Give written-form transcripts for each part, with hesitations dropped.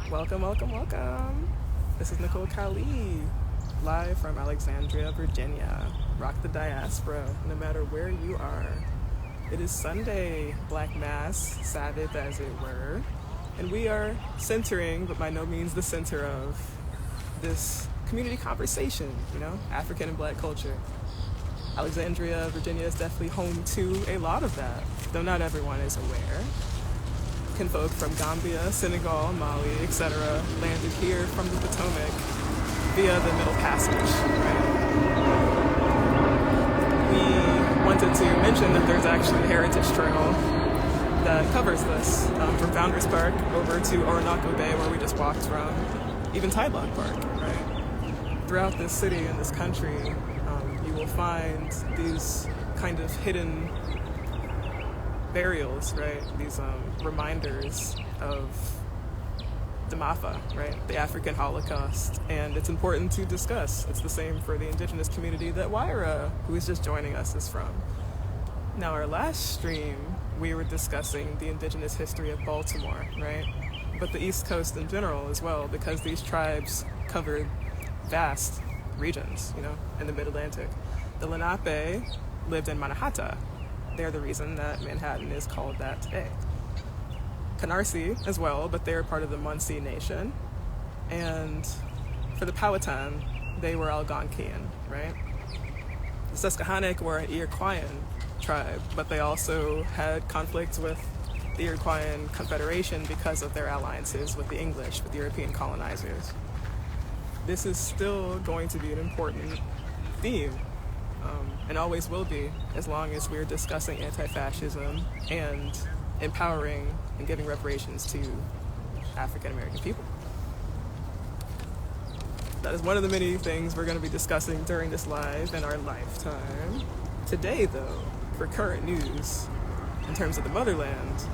Welcome, welcome, welcome. This is Nicole Kali, live from Alexandria, Virginia. Rock the diaspora, no matter where you are. It is Sunday, Black Mass, Sabbath as it were, and we are centering, but by no means the center of, this community conversation, African and Black culture. Alexandria, Virginia is definitely home to a lot of that, though not everyone is aware. Kinfolk from Gambia, Senegal, Mali, etc. landed here from the Potomac via the Middle Passage. We wanted to mention that there's actually a heritage trail that covers this, from Founders Park over to Orinoco Bay, where we just walked from, even Tidelawn Park, right? Throughout this city and this country, you will find these kind of hidden burials, right? These reminders of the Mafa, right? The African Holocaust. And it's important to discuss. It's the same for the indigenous community that Wyra, who is just joining us, is from. Now, our last stream, we were discussing the indigenous history of Baltimore, right? But the East Coast in general as well, because these tribes covered vast regions, in the Mid-Atlantic. The Lenape lived in Manhattan. They're the reason that Manhattan is called that today. Canarsie as well, but they're part of the Munsee Nation. And for the Powhatan, they were Algonquian, right? The Susquehannock were an Iroquoian tribe, but they also had conflicts with the Iroquoian Confederation because of their alliances with the English, with European colonizers. This is still going to be an important theme, and always will be, as long as we're discussing anti-fascism and empowering and giving reparations to African American people. That is one of the many things we're going to be discussing during this live in our lifetime. Today, though, for current news, in terms of the motherland,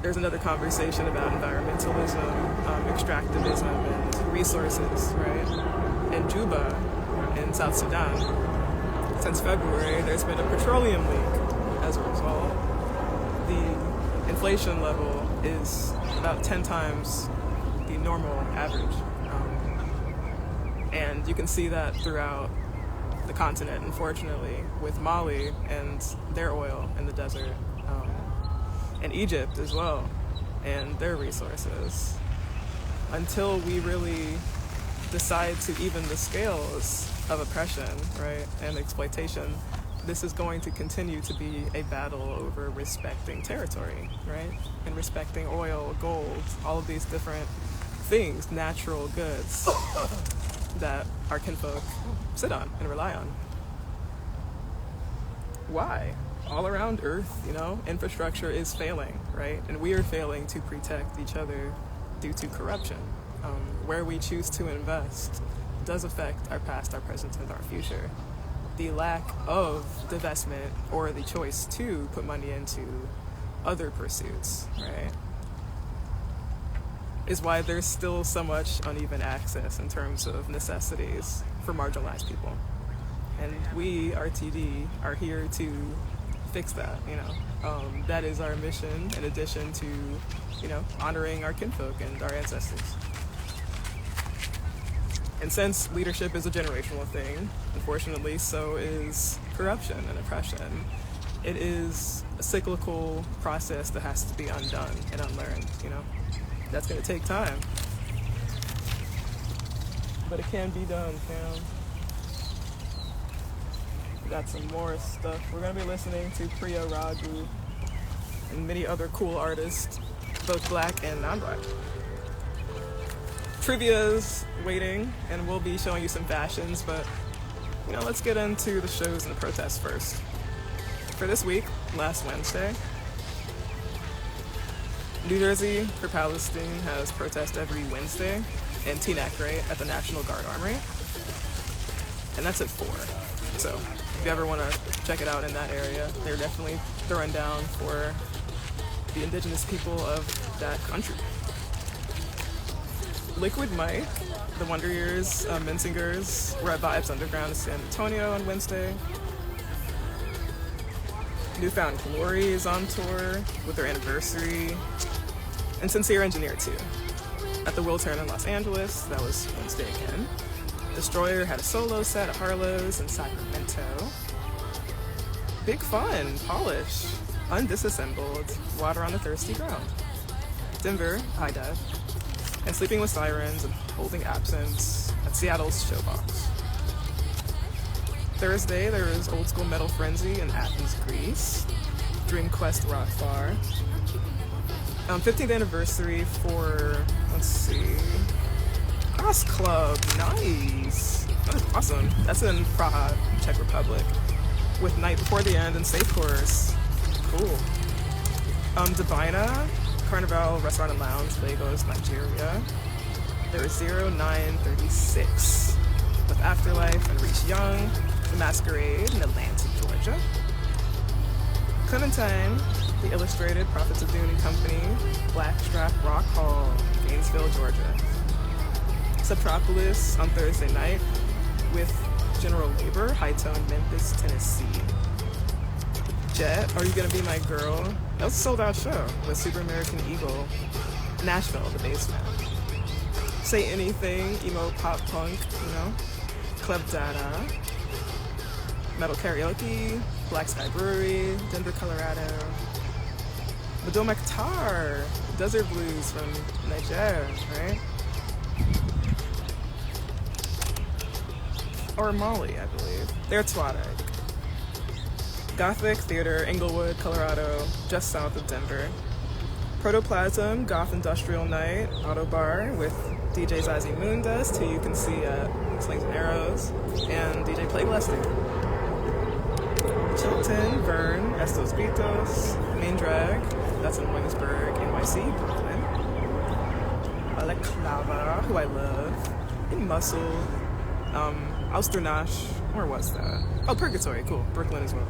there's another conversation about environmentalism, extractivism, and resources, right? In Juba, in South Sudan, since February, there's been a petroleum leak. As a result, the inflation level is about 10 times the normal average. And you can see that throughout the continent, unfortunately, with Mali and their oil in the desert, and Egypt as well, and their resources. Until we really decide to even the scales of oppression, right, and exploitation, this is going to continue to be a battle over respecting territory, right, and respecting oil, gold, all of these different things, natural goods that our kinfolk sit on and rely on. Why? All around Earth, infrastructure is failing, right? And we are failing to protect each other due to corruption. Where we choose to invest does affect our past, our present, and our future. The lack of divestment or the choice to put money into other pursuits, right, is why there's still so much uneven access in terms of necessities for marginalized people. And we, RTD, are here to fix that, that is our mission, in addition to, honoring our kinfolk and our ancestors. And since leadership is a generational thing, unfortunately, so is corruption and oppression. It is a cyclical process that has to be undone and unlearned, That's going to take time. But it can be done, fam. We got some more stuff. We're going to be listening to Priya Raghu and many other cool artists, both Black and non-Black. Trivia's waiting, and we'll be showing you some fashions, but, let's get into the shows and the protests first. For this week, last Wednesday, New Jersey for Palestine has protest every Wednesday in Teaneck, right, at the National Guard Armory. And that's at 4. So if you ever want to check it out in that area, they're definitely throwing down for the indigenous people of that country. Liquid Mike, the Wonder Years, Menzingers, were at Vibes Underground in San Antonio on Wednesday. Newfound Glory is on tour with their anniversary. And Sincere Engineer too. At the Wiltern in Los Angeles, that was Wednesday again. Destroyer had a solo set at Harlow's in Sacramento. Big fun, polish, undisassembled, water on the thirsty ground. Denver, high dive, and Sleeping with Sirens and Holding Absence at Seattle's Showbox. Thursday, there was Old School Metal Frenzy in Athens, Greece. Dream Quest Rock Bar. 15th anniversary for, let's see, Cross Club, nice. That is awesome. That's in Praha, Czech Republic, with Night Before the End and Safe Course. Cool. Divina, Carnival Restaurant and Lounge, Lagos, Nigeria. There was 0936 with Afterlife and Reach Young, The Masquerade in Atlanta, Georgia. Clementine, The Illustrated, Prophets of Dune and Company, Blackstrap Rock Hall, Gainesville, Georgia. Subtropolis on Thursday night with General Labor, High Tone, Memphis, Tennessee. Jet, Are You Gonna Be My Girl? That was a sold out show with Super American Eagle, Nashville, the basement. Say Anything, emo pop punk, Club Dada, Metal Karaoke, Black Sky Brewery, Denver, Colorado. Madoma Qatar, Desert Blues from Niger, right? Or Mali, I believe. They're Tuareg. Gothic Theater, Inglewood, Colorado, just south of Denver. Protoplasm, Goth Industrial Night, Auto Bar with DJ Zazie Moondust, who you can see at Slings and Arrows, and DJ Plague Lester. Chilton, Vern, Estos Pitos, Main Drag, that's in Williamsburg, NYC, Brooklyn. La Clava, who I love, in Muscle, Austernash, where was that? Oh, Purgatory, cool, Brooklyn as well.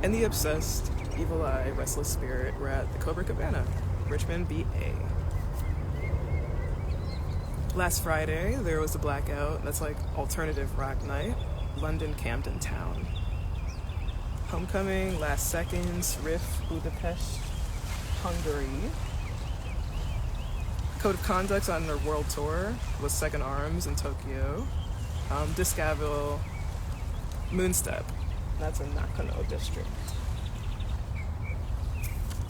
And The Obsessed, Evil Eye, Restless Spirit, we're at the Cobra Cabana, Richmond, BA. Last Friday, there was a Blackout, that's like alternative rock night, London, Camden Town. Homecoming, Last Seconds, Riff, Budapest, Hungary. Code of Conduct's on their world tour with Second Arms in Tokyo. Discaville, Moonstep, that's in Nakano district.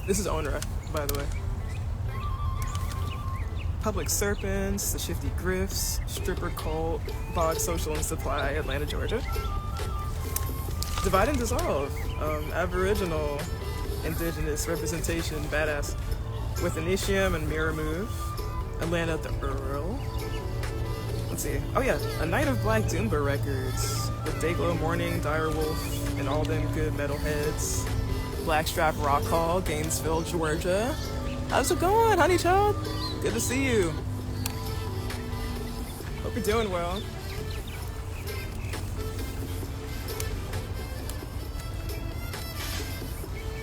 This is Onra, by the way. Public Serpents, The Shifty Grifts, Stripper Cult, Bog Social and Supply, Atlanta, Georgia. Divide and Dissolve, Aboriginal, Indigenous representation, badass, with Initium and Mirror Move, Atlanta, the Earl. Let's see, oh yeah, A Night of Black Doomba Records, with Dayglow Morning, Direwolf, and all them good metalheads. Blackstrap Rock Hall, Gainesville, Georgia. How's it going, honey child? Good to see you. Hope you're doing well.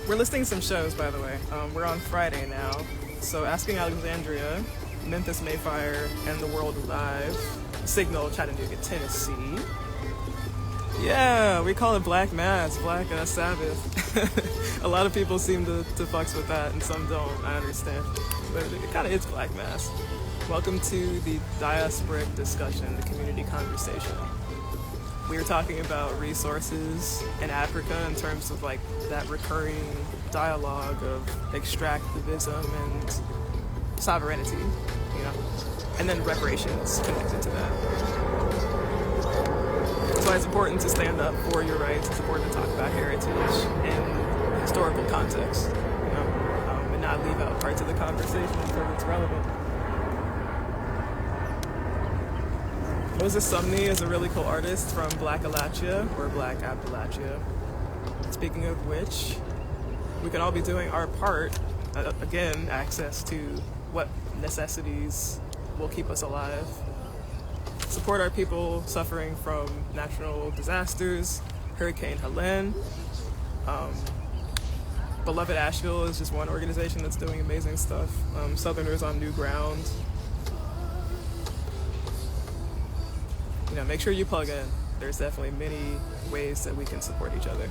We're listing some shows, by the way. We're on Friday now. So Asking Alexandria, Memphis Mayfire, and The World Alive. Signal, Chattanooga, Tennessee. Yeah, we call it Black Mass, Black Sabbath. A lot of people seem to fucks with that, and some don't, I understand. But it kind of is Black Mass. Welcome to the diasporic discussion, the community conversation. We were talking about resources in Africa in terms of like that recurring dialogue of extractivism and sovereignty, and then reparations connected to that. That's why it's important to stand up for your rights. It's important to talk about heritage in historical context, and not leave out parts of the conversation until it's relevant. Moses Sumney is a really cool artist from Black Alachia, or Black Appalachia. Speaking of which, we can all be doing our part, again, access to what necessities will keep us alive. Support our people suffering from natural disasters, Hurricane Helene. Beloved Asheville is just one organization that's doing amazing stuff. Southerners on New Ground. Make sure you plug in. There's definitely many ways that we can support each other.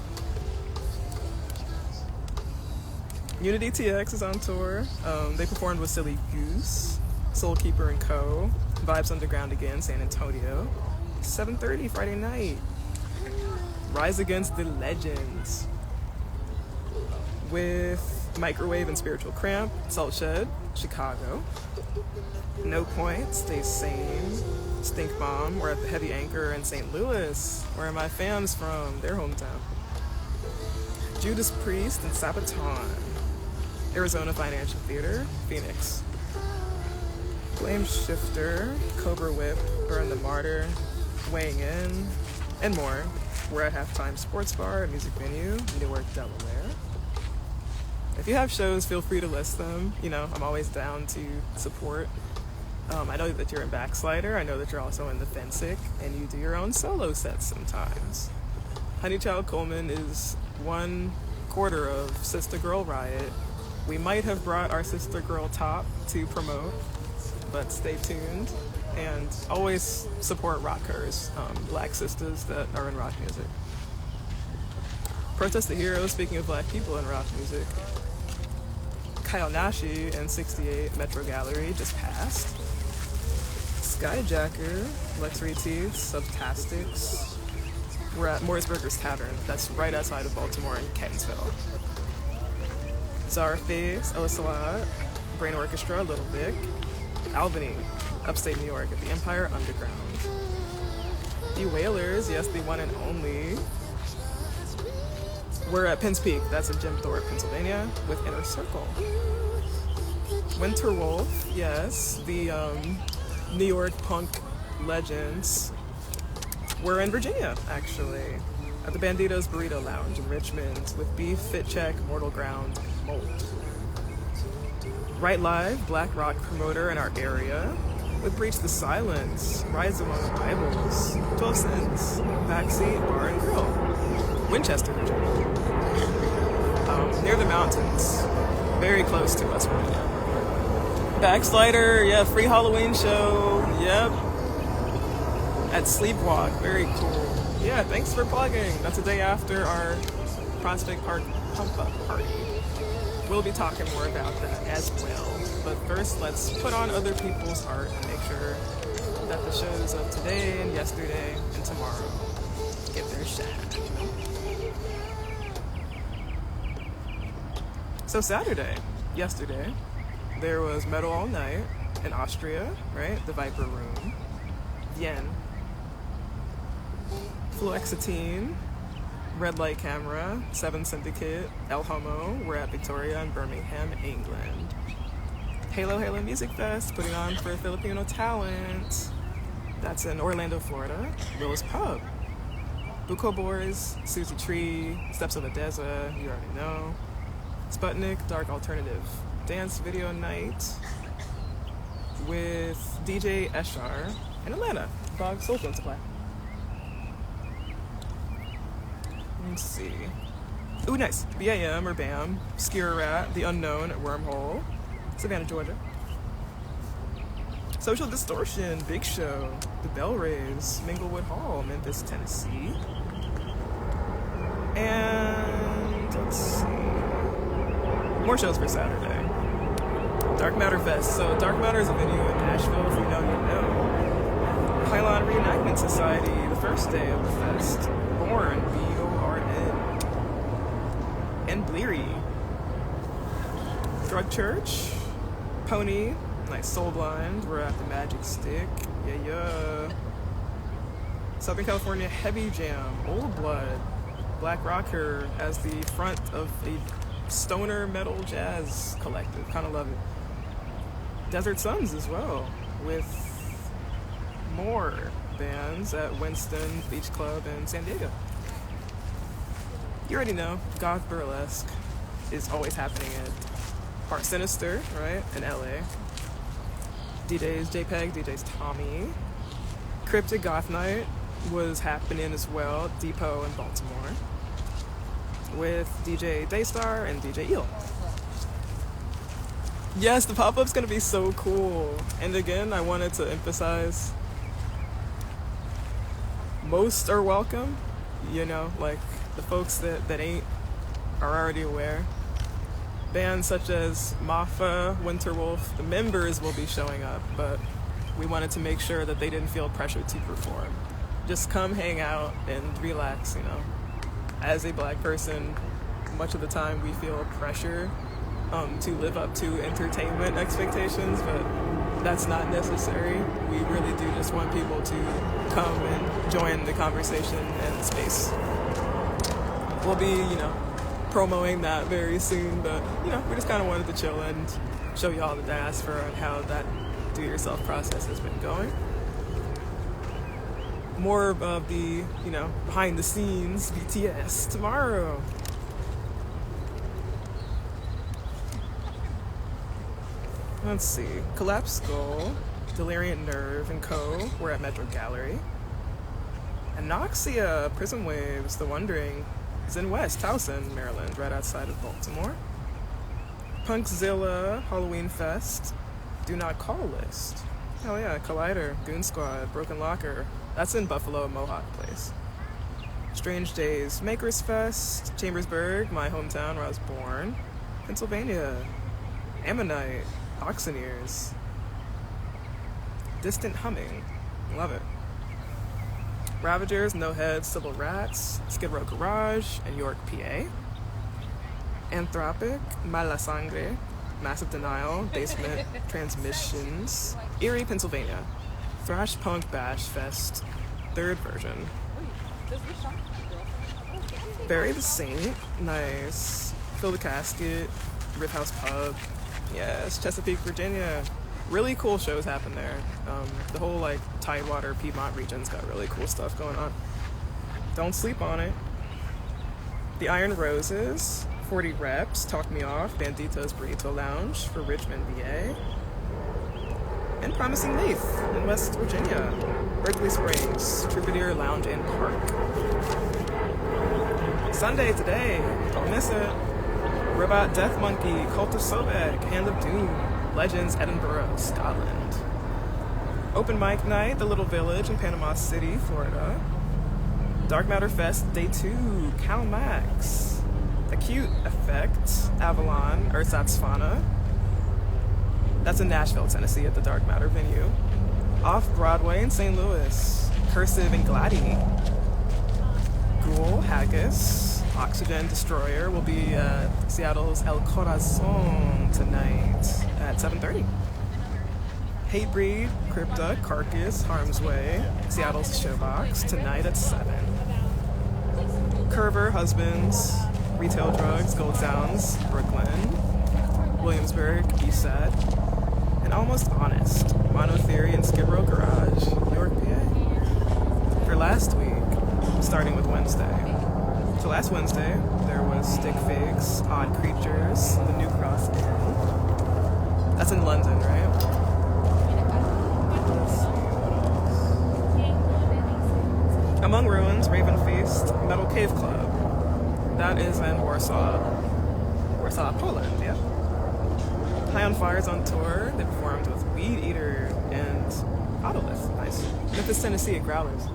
Unity TX is on tour. They performed with Silly Goose. Soulkeeper and Co. Vibes Underground again, San Antonio. 7:30 Friday night. Rise Against the Legends with Microwave and Spiritual Cramp, Salt Shed, Chicago. No Point, Stay Sane, Stink Bomb. We're at the Heavy Anchor in St. Louis, where my fam's from, their hometown. Judas Priest and Sabaton, Arizona Financial Theater, Phoenix. Flame Shifter, Cobra Whip, Burn the Martyr, Weighing In, and more. We're at Halftime Sports Bar, a music venue, Newark, Delaware. If you have shows, feel free to list them. You know, I'm always down to support. I know that you're in Backslider. I know that you're also in the Fensick, and you do your own solo sets sometimes. Honeychild Coleman is 1/4 of Sister Girl Riot. We might have brought our Sister Girl top to promote, but stay tuned. And always support rockers, black sisters that are in rock music. Protest the Heroes, speaking of black people in rock music. Kyle Nashi and 68 Metro Gallery just passed. Skyjacker, Lex Reteeth, Subtastics. We're at Morrisburger's Tavern. That's right outside of Baltimore in Kettonsville. Czarface, Ocelot, Brain Orchestra, Little Vic. Albany, upstate New York at the Empire Underground. The Whalers, yes, the one and only. We're at Penn's Peak, that's in Jim Thorpe, Pennsylvania, with Inner Circle. Winter Wolf, yes, the New York punk legends. We're in Virginia, actually, at the Banditos Burrito Lounge in Richmond with Beef, Fit Check, Mortal Ground, Molt. Right Live, black rock promoter in our area, with Breach the Silence, Rise Among Rivals, 12 Cents, Backseat Bar and Grill, Winchester, Virginia. Near the mountains, very close to us right now. Backslider, yeah, free Halloween show, yep. At Sleepwalk, very cool. Yeah, thanks for plugging. That's the day after our Prospect Park Pump Up Party. We'll be talking more about that as well. But first, let's put on other people's art and make sure that the shows of today and yesterday and tomorrow get their shine. So yesterday, there was Metal All Night in Austria, right? The Viper Room. Vienne. Fluoxetine, Red Light Camera, Seven Syndicate, El Homo. We're at Victoria in Birmingham, England. Halo Music Fest, putting on for Filipino talent. That's in Orlando, Florida. Will's Pub. Buko Boys, Susie Tree, Steps of Adeza, you already know. Sputnik, Dark Alternative. Dance Video Night with DJ Eshar in Atlanta. Bog Soul Food Supply. Let's see. Ooh, nice. BAM or BAM. Skier Rat, The Unknown at Wormhole. Savannah, Georgia. Social Distortion, Big Show. The Bell Rays, Minglewood Hall, Memphis, Tennessee. And let's see. More shows for Saturday. Dark Matter Fest. So Dark Matter is a venue in Nashville, if you know, you know. Pylon Reenactment Society, the first day of the fest. Born, B-O-R-N. And Bleary. Drug Church. Pony. Nice. Soul Blind. We're at the Magic Stick. Yeah. Southern California Heavy Jam. Old Blood. Black Rocker as the front of a stoner metal jazz collective. Kind of love it. Desert Suns as well, with more bands at Winston Beach Club in San Diego. You already know, Goth Burlesque is always happening at Park Sinister, right, in LA. DJs JPEG, DJs Tommy. Cryptic Goth Night was happening as well, Depot in Baltimore, with DJ Daystar and DJ Eel. Yes, the pop-up's gonna be so cool. And again, I wanted to emphasize, most are welcome, you know, like the folks that ain't are already aware. Bands such as Mafa, Winterwolf, the members will be showing up, but we wanted to make sure that they didn't feel pressured to perform. Just come hang out and relax, you know. As a black person, much of the time we feel pressure to live up to entertainment expectations, but that's not necessary. We really do just want people to come and join the conversation and space. We'll be, you know, promoting that very soon, but, you know, we just kind of wanted to chill and show you all the diaspora and how that do-yourself process has been going. More of the, you know, behind the scenes BTS tomorrow. Let's see. Collapsed Skull, Deliriant Nerve, and Co. We're at Metro Gallery. Anoxia, Prism Waves, The Wondering is in West Towson, Maryland, right outside of Baltimore. Punkzilla, Halloween Fest, Do Not Call List. Hell yeah, Collider, Goon Squad, Broken Locker. That's in Buffalo, Mohawk Place. Strange Days, Makers Fest, Chambersburg, my hometown where I was born. Pennsylvania, Ammonite, Auctioneers. Distant Humming, love it. Ravagers, No Heads, Civil Rats, Skid Row Garage, and York, PA. Anthropic, Mala Sangre, Massive Denial, Basement Transmissions, Erie, Pennsylvania. Thrash Punk Bash Fest, 3rd version. Bury the Saint, nice. Fill the Casket, Riff House Pub, yes. Chesapeake, Virginia. Really cool shows happen there. The whole like Tidewater, Piedmont region's got really cool stuff going on. Don't sleep on it. The Iron Roses, 40 Reps, Talk Me Off, Banditos Burrito Lounge for Richmond, VA. And Promising Leaf in West Virginia. Berkeley Springs, Troubadour Lounge and Park. Sunday today, don't miss it. Robot Death Monkey, Cult of Sobek, Hand of Doom, Legends, Edinburgh, Scotland. Open mic night, The Little Village in Panama City, Florida. Dark Matter Fest, Day 2, Cal Max. Acute Effect, Avalon, Ersatz Fauna. That's in Nashville, Tennessee at the Dark Matter venue. Off-Broadway in St. Louis, Cursive and Gladdy. Ghoul, Haggis, Oxygen Destroyer will be at Seattle's El Corazon tonight at 7:30. Hatebreed, Crypta, Carcass, Harm's Way, Seattle's Showbox tonight at 7. Curver, Husbands, Retail Drugs, Gold Sounds, Brooklyn, Williamsburg, Eastside, and Almost Honest, Monotheory and Skid Row Garage, York, PA. For last week, starting with Wednesday. So last Wednesday, there was Stick Figs, Odd Creatures, The New Cross Inn. That's in London, right? Let's see, what else? Among Ruins, Raven Feast, Metal Cave Club. That is in Warsaw, Poland, yeah. High on Fire's on tour. They performed with Weed Eater and Autolith. Nice. Memphis, Tennessee at Growlers.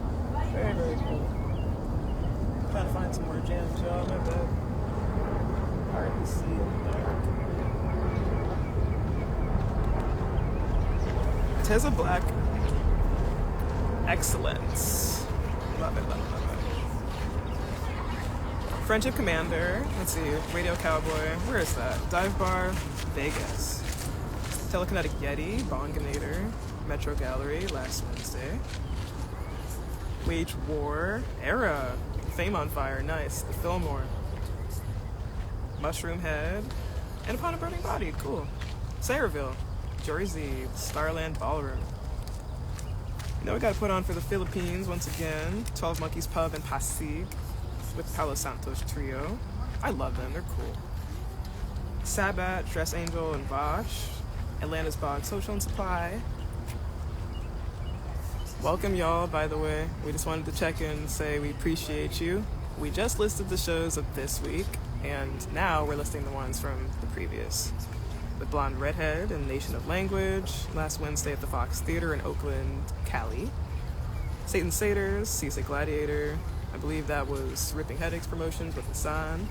Very, very cool. Trying to find some more jams, y'all. My bad. Hard to see in the dark. Teza Black. Excellence. Love it, love it, love it. Friendship Commander. Let's see. Radio Cowboy. Where is that? Dive Bar, Vegas. Telekinetic Yeti, Bonginator, Metro Gallery last Wednesday. Wage War, Era, Fame on Fire, nice. The Fillmore. Mushroom Head, and Upon a Burning Body, cool. Sayreville, Jersey, Starland Ballroom. You know we gotta put on for the Philippines once again. 12 Monkeys Pub in Pasig with Palo Santos Trio. I love them, they're cool. Sabat, Dress Angel, and Bosch. Atlanta's Bog Social and Supply. Welcome y'all, by the way. We just wanted to check in and say we appreciate you. We just listed the shows of this week, and now we're listing the ones from the previous. With Blonde Redhead and Nation of Language, last Wednesday at the Fox Theater in Oakland, Cali. Satan Satyrs, Seasick Gladiator. I believe that was Ripping Headaches Promotions with Hassan.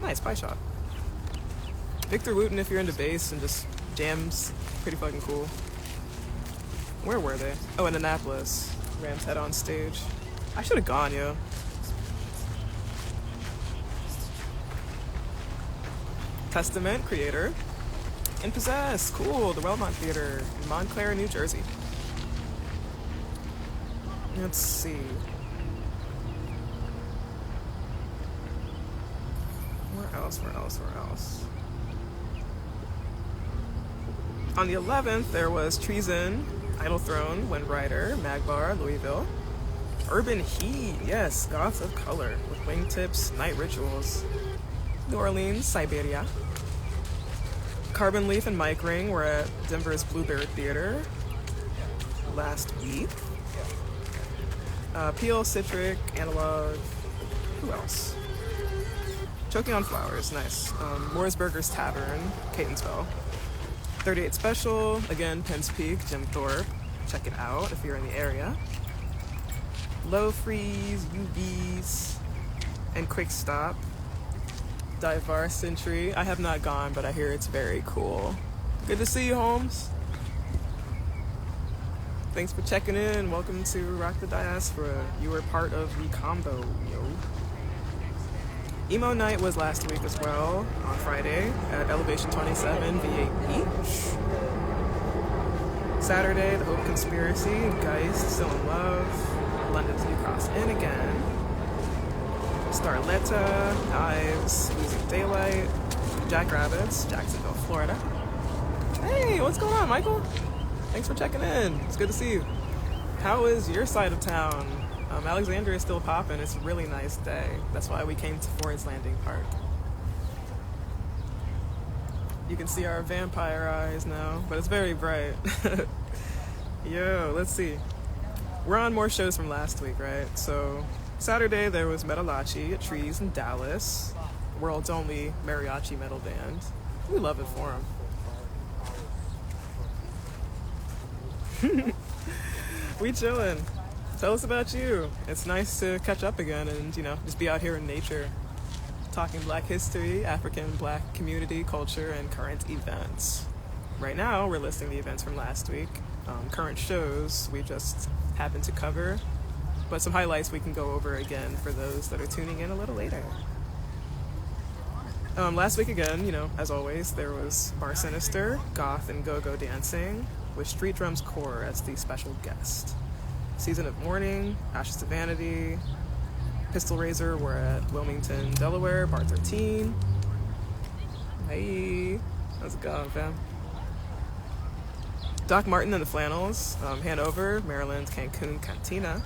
Nice, Pie Shop. Victor Wooten, if you're into bass and just jams, pretty fucking cool. Where were they? Oh, in Annapolis. Rams Head on stage. I should have gone, yo. Testament, Creator. And Possess, cool, the Wellmont Theater in Montclair, New Jersey. Let's see. Where else? On the 11th, there was Treason, Idle Throne, Wind Rider, Magbar, Louisville. Urban Heat, yes, Gods of Color, with Wingtips, Night Rituals. New Orleans, Siberia. Carbon Leaf and Mike Ring were at Denver's Bluebird Theater last week. Peel, Citric, Analog, who else? Choking on Flowers, nice. Mooresburger's Tavern, Catonsville. 38 Special, again, Penn's Peak, Jim Thorpe. Check it out if you're in the area. Low Freeze, UBs, and Quick Stop. Divar Century. I have not gone, but I hear it's very cool. Good to see you, Holmes. Thanks for checking in. Welcome to Rock the Diaspora. You were part of the combo, yo. Emo Night was last week as well, on Friday at Elevation 27, V8 Beach. Saturday, The Hope Conspiracy, Geist, Still in Love, London's New Cross Inn again. Starletta, Knives, Losing Daylight, Jackrabbits, Jacksonville, Florida. Hey, what's going on, Michael? Thanks for checking in. It's good to see you. How is your side of town? Alexandria is still popping. It's a really nice day. That's why we came to Ford's Landing Park. You can see our vampire eyes now, but it's very bright. Yo, let's see. We're on more shows from last week, right? So Saturday there was Metalachi at Trees in Dallas, world's only mariachi metal band. We love it for them. We chillin'. Tell us about you. It's nice to catch up again and, just be out here in nature, talking Black history, African Black community, culture, and current events. Right now, we're listing the events from last week, current shows we just happened to cover, but some highlights we can go over again for those that are tuning in a little later. Last week again, as always, there was Bar Sinister, Goth and Go-Go Dancing, with Street Drums Core as the special guest. Season of Mourning, Ashes to Vanity, Pistol Razor were at Wilmington, Delaware, Bar 13. Hey, how's it going, fam? Doc Martin and the Flannels, Hanover, Maryland, Cancun, Cantina.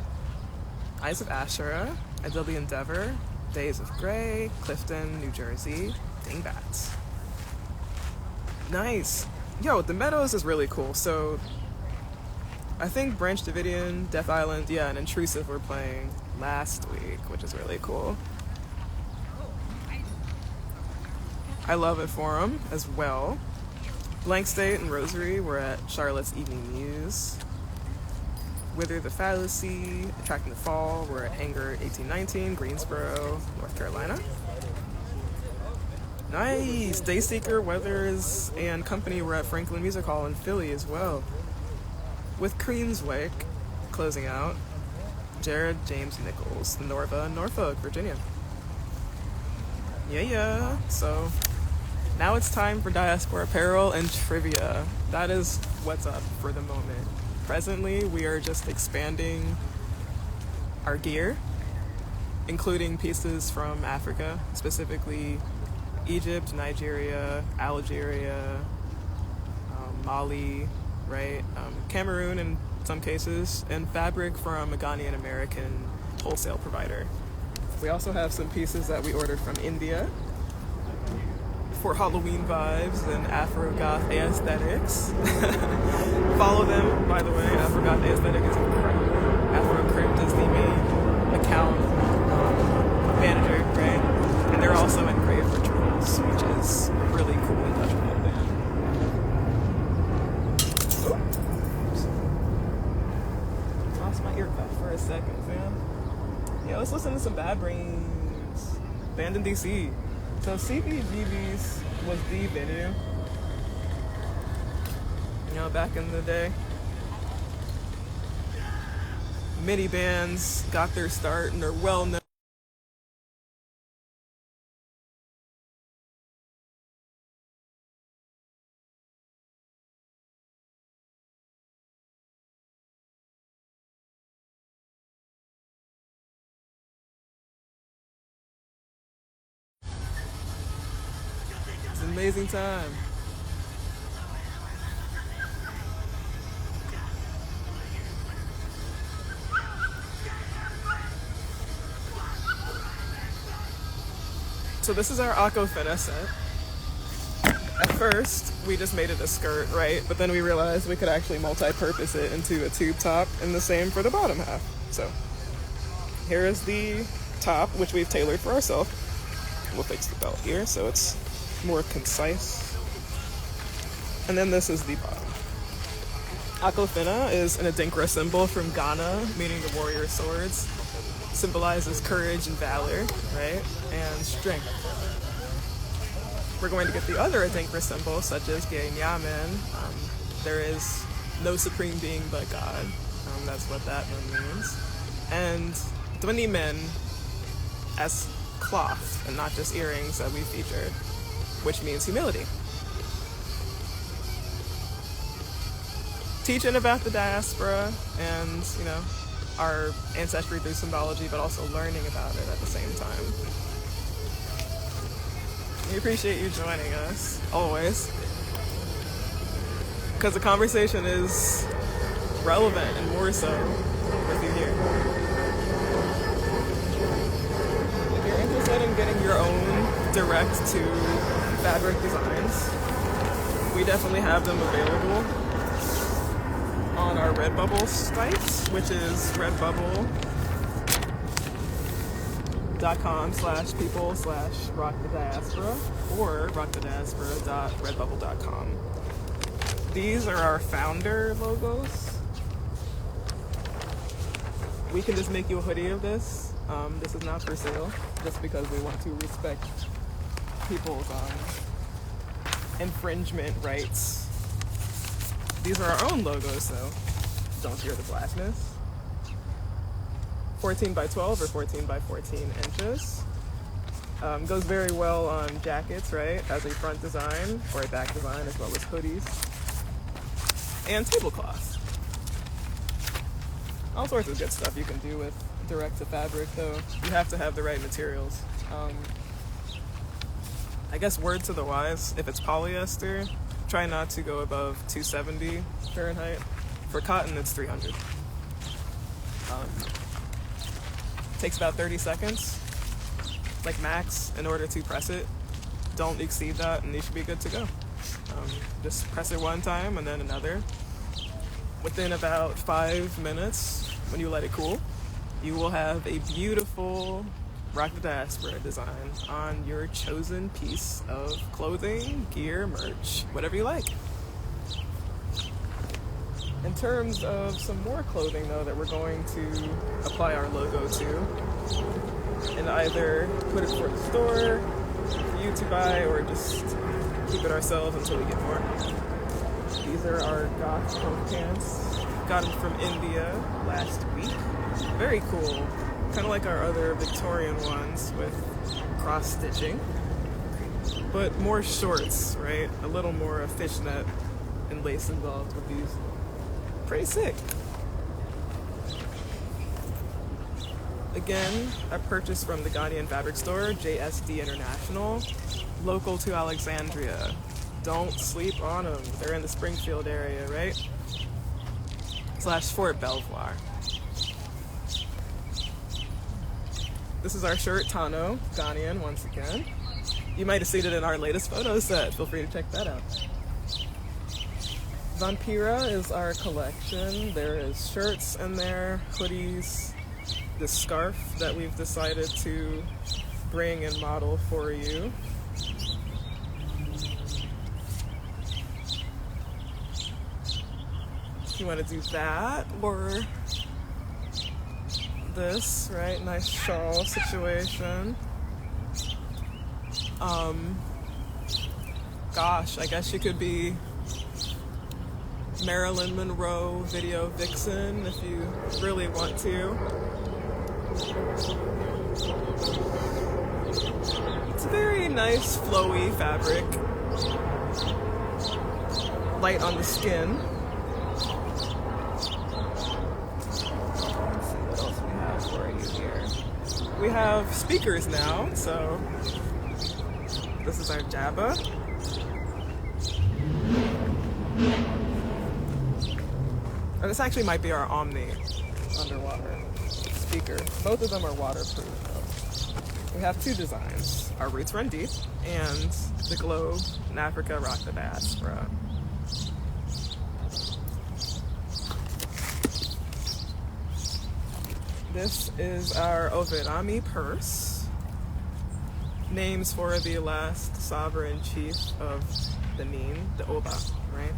Eyes of Asherah, Adobe Endeavor, Days of Grey, Clifton, New Jersey, Dingbats. Nice. Yo, the Meadows is really cool. So I think Branch Davidian, Death Island, and Intrusive were playing last week, which is really cool. I love it for them as well. Blank State and Rosary were at Charlotte's Evening Muse. Wither the Fallacy, Attracting the Fall were at Hangar 1819, Greensboro, North Carolina. Nice! Dayseeker, Weathers, and company were at Franklin Music Hall in Philly as well. With Queenswyck closing out, Jared James Nichols, the Norva, Norfolk, Virginia. Yeah. So now it's time for Diaspora Apparel and Trivia. That is what's up for the moment. Presently, we are just expanding our gear, including pieces from Africa, specifically Egypt, Nigeria, Algeria, Mali, right? Cameroon in some cases, and fabric from a Ghanaian American wholesale provider. We also have some pieces that we ordered from India for Halloween vibes and Afro-goth aesthetics. Follow them, by the way. Afro-goth aesthetic is incredible. Afro-Crypt is the main account manager, right? And they're also in Grave Rituals, which is a really cool industrial band. Lost my ear cuff for a second, fam. Yeah, let's listen to some Bad Brains. Band in DC. So CBGB's was the venue. You know, back in the day. Many bands got their start and are well known. It's an amazing time. So this is our Aquafina set. At first, we just made it a skirt, right? But then we realized we could actually multi-purpose it into a tube top, and the same for the bottom half. So here is the top, which we've tailored for ourselves. We'll fix the belt here so it's more concise. And then this is the bottom. Aquafina is an Adinkra symbol from Ghana, meaning the warrior swords. Symbolizes courage and valor, right? And strength. We're going to get the other Adinkra symbols, such as Genyamen. There is no supreme being but God. That's what that one means. And Dwenimen as cloth and not just earrings that we featured, which means humility. Teaching about the diaspora and, you know, our ancestry through symbology, but also learning about it at the same time. We appreciate you joining us, always. Because the conversation is relevant and more so with you here. If you're interested in getting your own direct to fabric designs, we definitely have them available on our Redbubble site, which is redbubble.com/people/rockthediaspora or rockthediaspora.redbubble.com. These are our founder logos. We can just make you a hoodie of this. This is not for sale, just because we want to respect people's infringement rights. These are our own logos, though. Don't fear the blackness. 14 by 12 or 14 by 14 inches. Goes very well on jackets, right? As a front design or a back design, as well as hoodies. And tablecloths. All sorts of good stuff you can do with direct to fabric, though. You have to have the right materials. I guess word to the wise, if it's polyester, try not to go above 270 Fahrenheit. For cotton, it's 300. Takes about 30 seconds, like max, in order to press it. Don't exceed that, and you should be good to go. Just press it one time and then another. Within about 5 minutes, when you let it cool, you will have a beautiful Rock the Diaspora design on your chosen piece of clothing, gear, merch, whatever you like. In terms of some more clothing, though, that we're going to apply our logo to, and either put it for the store, for you to buy, or just keep it ourselves until we get more. These are our goth coat pants. Got them from India last week. Very cool. Kind of like our other Victorian ones with cross-stitching. But more shorts, right? A little more fishnet and lace involved with these. Pretty sick. Again, I purchased from the Ghanaian fabric store, JSD International, local to Alexandria. Don't sleep on them. They're in the Springfield area, right? / Fort Belvoir. This is our shirt, Tano, Ghanaian, once again. You might have seen it in our latest photo set. Feel free to check that out. Vampira is our collection. There is shirts in there, hoodies, this scarf that we've decided to bring and model for you. If you want to do that, or this, right? Nice shawl situation. gosh, I guess you could be Marilyn Monroe video vixen if you really want to. It's a very nice, flowy fabric. Light on the skin. Let's see what else we have for you here. We have speakers now, so this is our Jabba. Or this actually might be our Omni underwater speaker. Both of them are waterproof though. We have two designs. Our Roots Run Deep and the Globe in Africa Rock the Diaspora. This is our Overami purse. Names for the last sovereign chief of Benin, the Oba, right?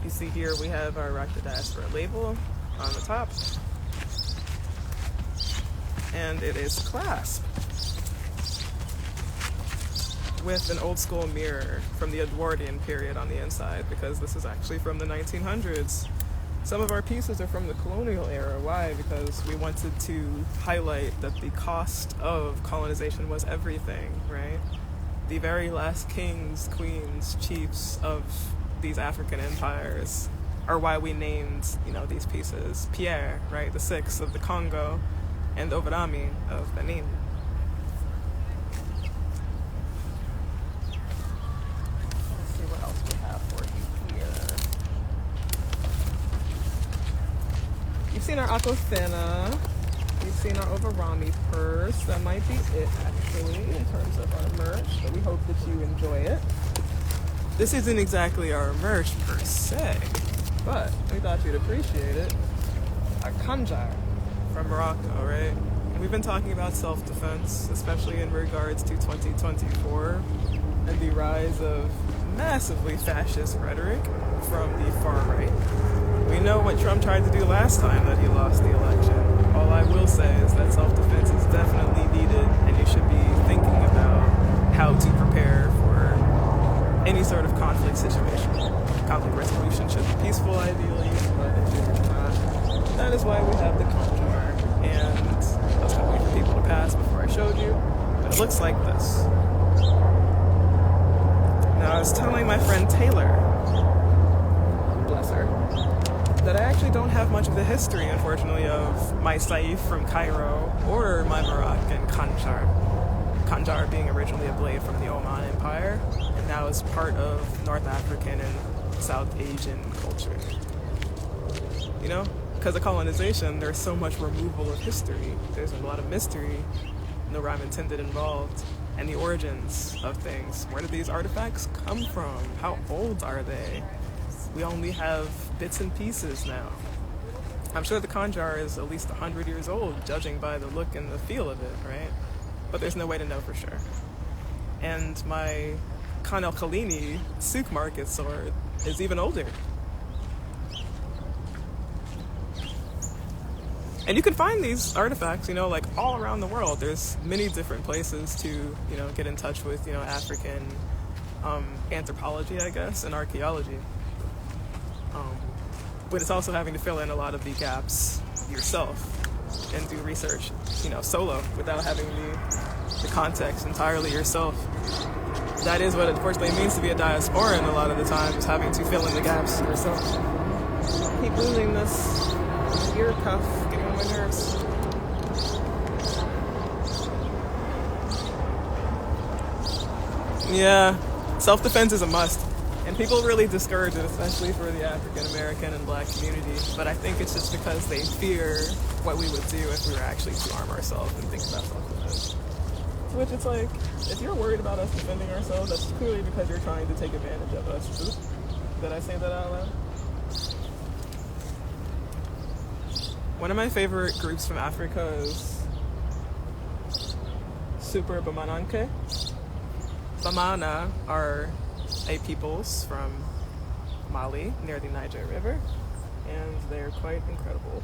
You see here we have our Rock the Diaspora label on the top. And it is clasped with an old school mirror from the Edwardian period on the inside, because this is actually from the 1900s. Some of our pieces are from the colonial era. Why? Because we wanted to highlight that the cost of colonization was everything, right? The very last kings, queens, chiefs of these African empires are why we named, these pieces. Pierre, right? The Six of the Congo, and Overami of Benin. Let's see what else we have for you here. You've seen our Aquafina. You've seen our Overami purse. That might be it, actually, in terms of our merch, but we hope that you enjoy it. This isn't exactly our merch per se, but we thought you'd appreciate it. Our Kanjar from Morocco, right? We've been talking about self-defense, especially in regards to 2024 and the rise of massively fascist rhetoric from the far right. We know what Trump tried to do last time that he lost the election. All I will say is that self-defense is definitely needed, and you should be thinking about how to prepare for any sort of conflict situation. Conflict resolution should be peaceful, ideally, but if it's not, that is why we have the Conjar. And I was going to wait for people to pass before I showed you, but it looks like this. Now, I was telling my friend Taylor, bless her, that I actually don't have much of the history, unfortunately, of my Saif from Cairo or my Moroccan Kanjar. Kanjar being originally a blade from the Oman Empire, and now is part of North African and South Asian culture. Because of colonization, there's so much removal of history. There's a lot of mystery, no rhyme intended involved, and the origins of things. Where did these artifacts come from? How old are they? We only have bits and pieces now. I'm sure the Kanjar is at least 100 years old, judging by the look and the feel of it, right? But there's no way to know for sure. And my Khan el Khalini souk market sword is even older. And you can find these artifacts, all around the world. There's many different places to, get in touch with, African anthropology, I guess, and archaeology. But it's also having to fill in a lot of the gaps yourself and do research, solo, without having the context entirely yourself. That is what it unfortunately means to be a diasporan a lot of the time, is having to fill in the gaps yourself. Keep losing this ear cuff, getting on my nerves. Yeah, self-defense is a must. And people really discourage it, especially for the African American and Black community. But I think it's just because they fear what we would do if we were actually to arm ourselves and think about self-defense. Which it's like, if you're worried about us defending ourselves, that's clearly because you're trying to take advantage of us. Did I say that out loud? One of my favorite groups from Africa is Super Bamananke. Bamana are a peoples from Mali near the Niger River, and they're quite incredible.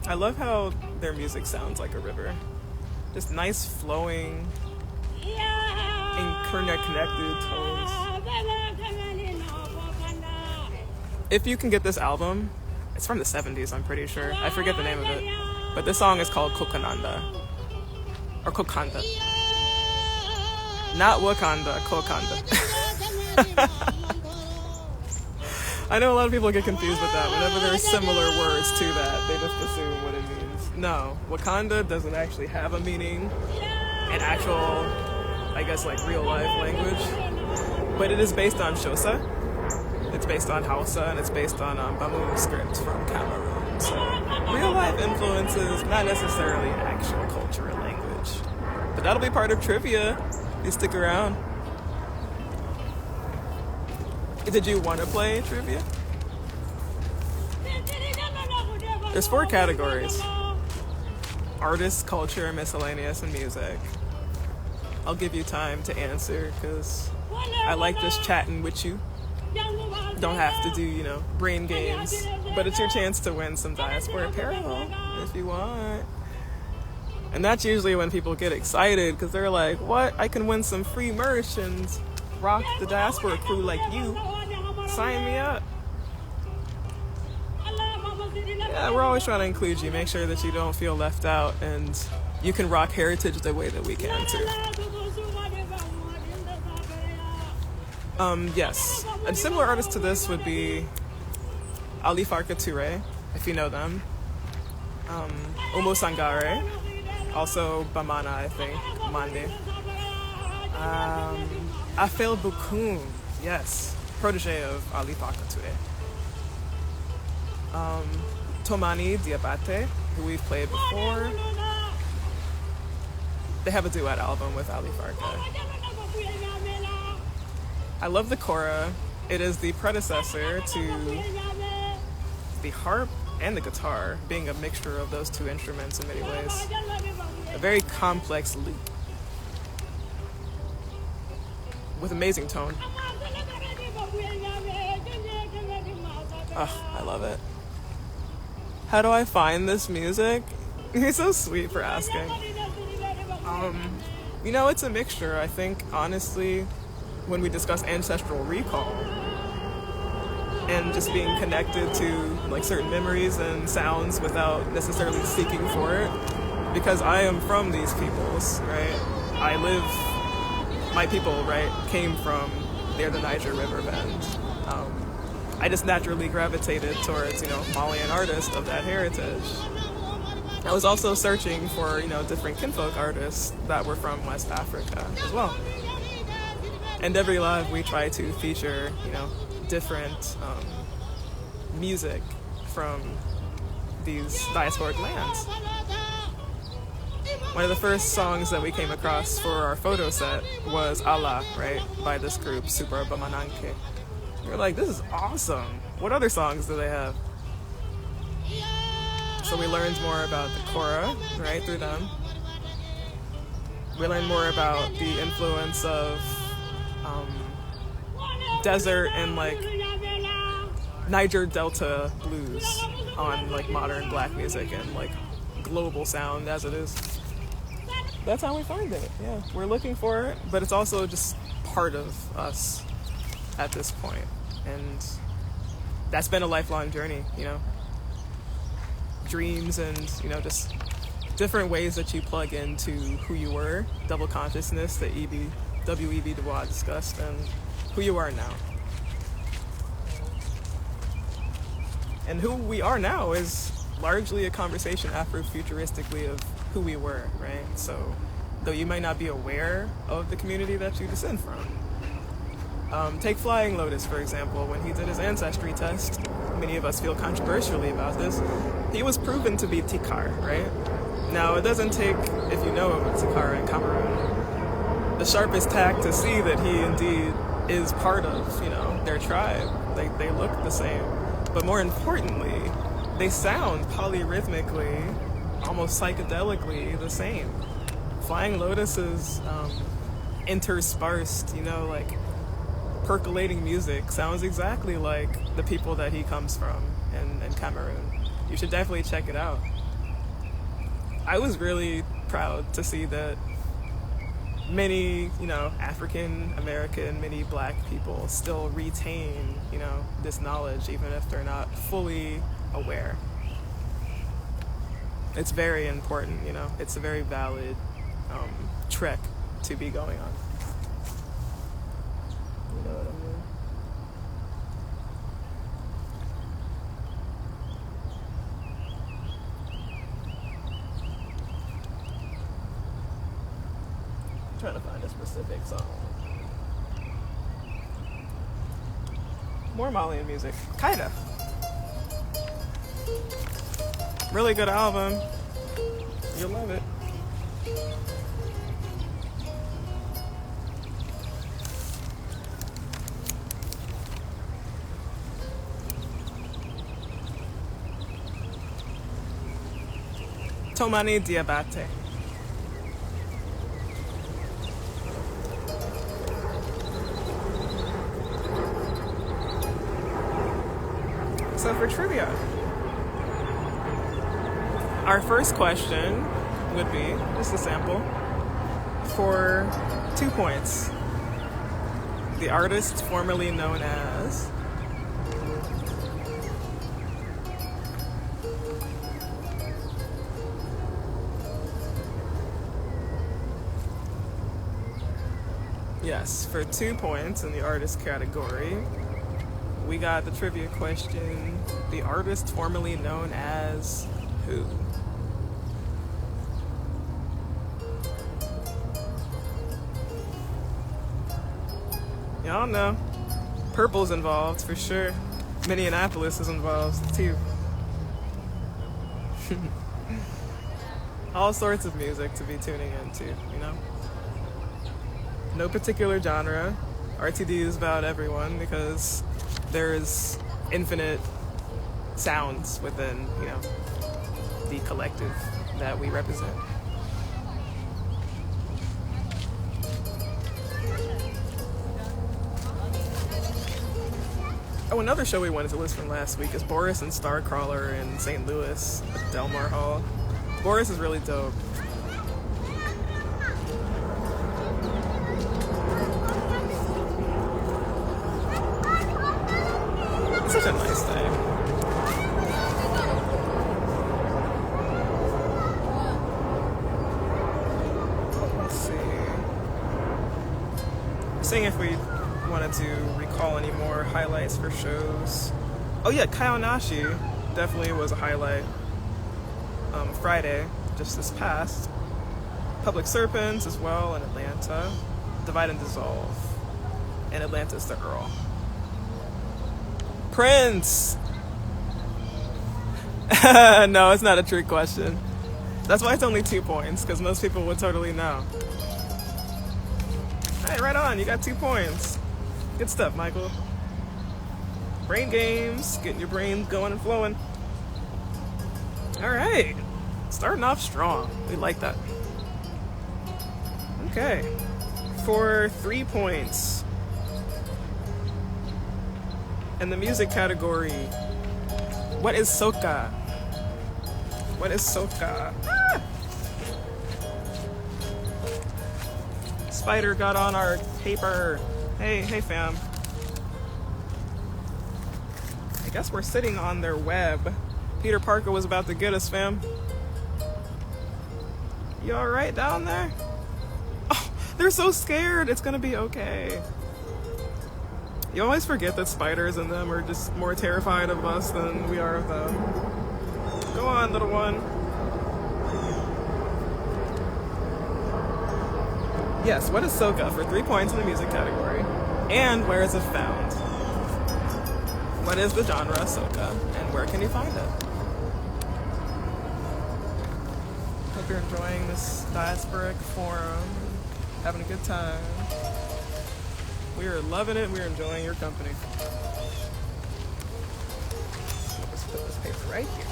I love how their music sounds like a river. Just nice flowing, interconnected tones. If you can get this album, it's from the 70s, I'm pretty sure. I forget the name of it. But this song is called Kokananda. Or Kokanda. Not Wakanda, Kokanda. I know a lot of people get confused with that. Whenever there's similar words to that, they just assume what it means. No, Wakanda doesn't actually have a meaning in actual, I guess, like real life language. But it is based on Xhosa. It's based on Hausa, and it's based on Bamu script from Cameroon. So real life influences, not necessarily actual culture or language. But that'll be part of trivia. You stick around. Did you want to play trivia? There's 4 categories. Artists, culture, miscellaneous, and music. I'll give you time to answer because I like just chatting with you. Don't have to do, brain games. But it's your chance to win some DiasporApparel if you want. And that's usually when people get excited because they're like, what? I can win some free merch and rock the Diaspora crew like you. Sign me up. Yeah, we're always trying to include you. Make sure that you don't feel left out and you can rock heritage the way that we can too. Yes. A similar artist to this would be Ali Farka Touré, if you know them. Omo Sangare, also Bamana, I think, Mande. Afel Bukum, yes, protege of Ali Farka Touré. Tomani Diabate, who we've played before. They have a duet album with Ali Farka. I love the kora. It is the predecessor to the harp and the guitar, being a mixture of those 2 instruments in many ways. A very complex loop with amazing tone. Oh, I love it. How do I find this music? You're so sweet for asking. It's a mixture. I think, honestly, when we discuss ancestral recall and just being connected to like certain memories and sounds without necessarily seeking for it, because I am from these peoples, right? My people, right, came from near the Niger River bend. I just naturally gravitated towards, Malian artists of that heritage. I was also searching for, different kinfolk artists that were from West Africa as well. And every live we try to feature, different music from these diasporic lands. One of the first songs that we came across for our photo set was Allah, right, by this group, Super Bamananke. We were like, this is awesome. What other songs do they have? So we learned more about the kora, right, through them. We learned more about the influence of desert and like Niger Delta blues on like modern black music and like global sound as it is. That's how we find it. Yeah, we're looking for it, but it's also just part of us at this point, and that's been a lifelong journey. Dreams and just different ways that you plug into who you were, double consciousness that W.E.B. Du Bois discussed, and who you are now. And who we are now is largely a conversation Afrofuturistically of who we were, right? So, though you might not be aware of the community that you descend from. Take Flying Lotus, for example. When he did his ancestry test, many of us feel controversially about this, he was proven to be Tikar, right? Now, it doesn't take, if you know Tikar in Cameroon, the sharpest tack to see that he indeed is part of, their tribe. They look the same. But more importantly, they sound polyrhythmically, almost psychedelically the same. Flying Lotus is interspersed, percolating music. Sounds exactly like the people that he comes from in Cameroon. You should definitely check it out. I was really proud to see that many, African American, many black people still retain, this knowledge, even if they're not fully aware. It's very important, it's a very valid trek to be going on. You know what I mean? I'm trying to find a specific song. More Malian music. Kinda. Really good album. You'll love it. Tomani Diabate. So for trivia, our first question would be, just a sample, for 2 points. The artist formerly known as... Yes, for 2 points in the artist category, we got the trivia question, the artist formerly known as who? Y'all know. Purple's involved, for sure. Minneapolis is involved, too. All sorts of music to be tuning into, No particular genre. RTD is about everyone because there's infinite sounds within, the collective that we represent. Oh, another show we wanted to list from last week is Boris and Starcrawler in St. Louis at Delmar Hall. Boris is really dope. It's such a nice day. Let's see. Seeing if we wanted to recall any more highlights for shows. Oh yeah, Kaonashi definitely was a highlight. Friday, just this past. Public Serpents as well in Atlanta. Divide and Dissolve. And Atlantis the Earl. Prince! No, it's not a trick question. That's why it's only 2 points, because most people would totally know. Hey, right on, you got 2 points. Good stuff, Michael. Brain games, getting your brain going and flowing. All right, starting off strong. We like that. Okay, for 3 points. In the music category, what is soca? What is soca? Ah! Spider got on our paper. Hey fam. I guess we're sitting on their web. Peter Parker was about to get us, fam. You alright down there? Oh, they're so scared. It's gonna be okay. You always forget that spiders and them are just more terrified of us than we are of them. Go on, little one. Yes, what is soca for 3 points in the music category? And where is it found? What is the genre soca? And where can you find it? Hope you're enjoying this diasporic forum. Having a good time. We are loving it. We're enjoying your company. Let's put this paper right here.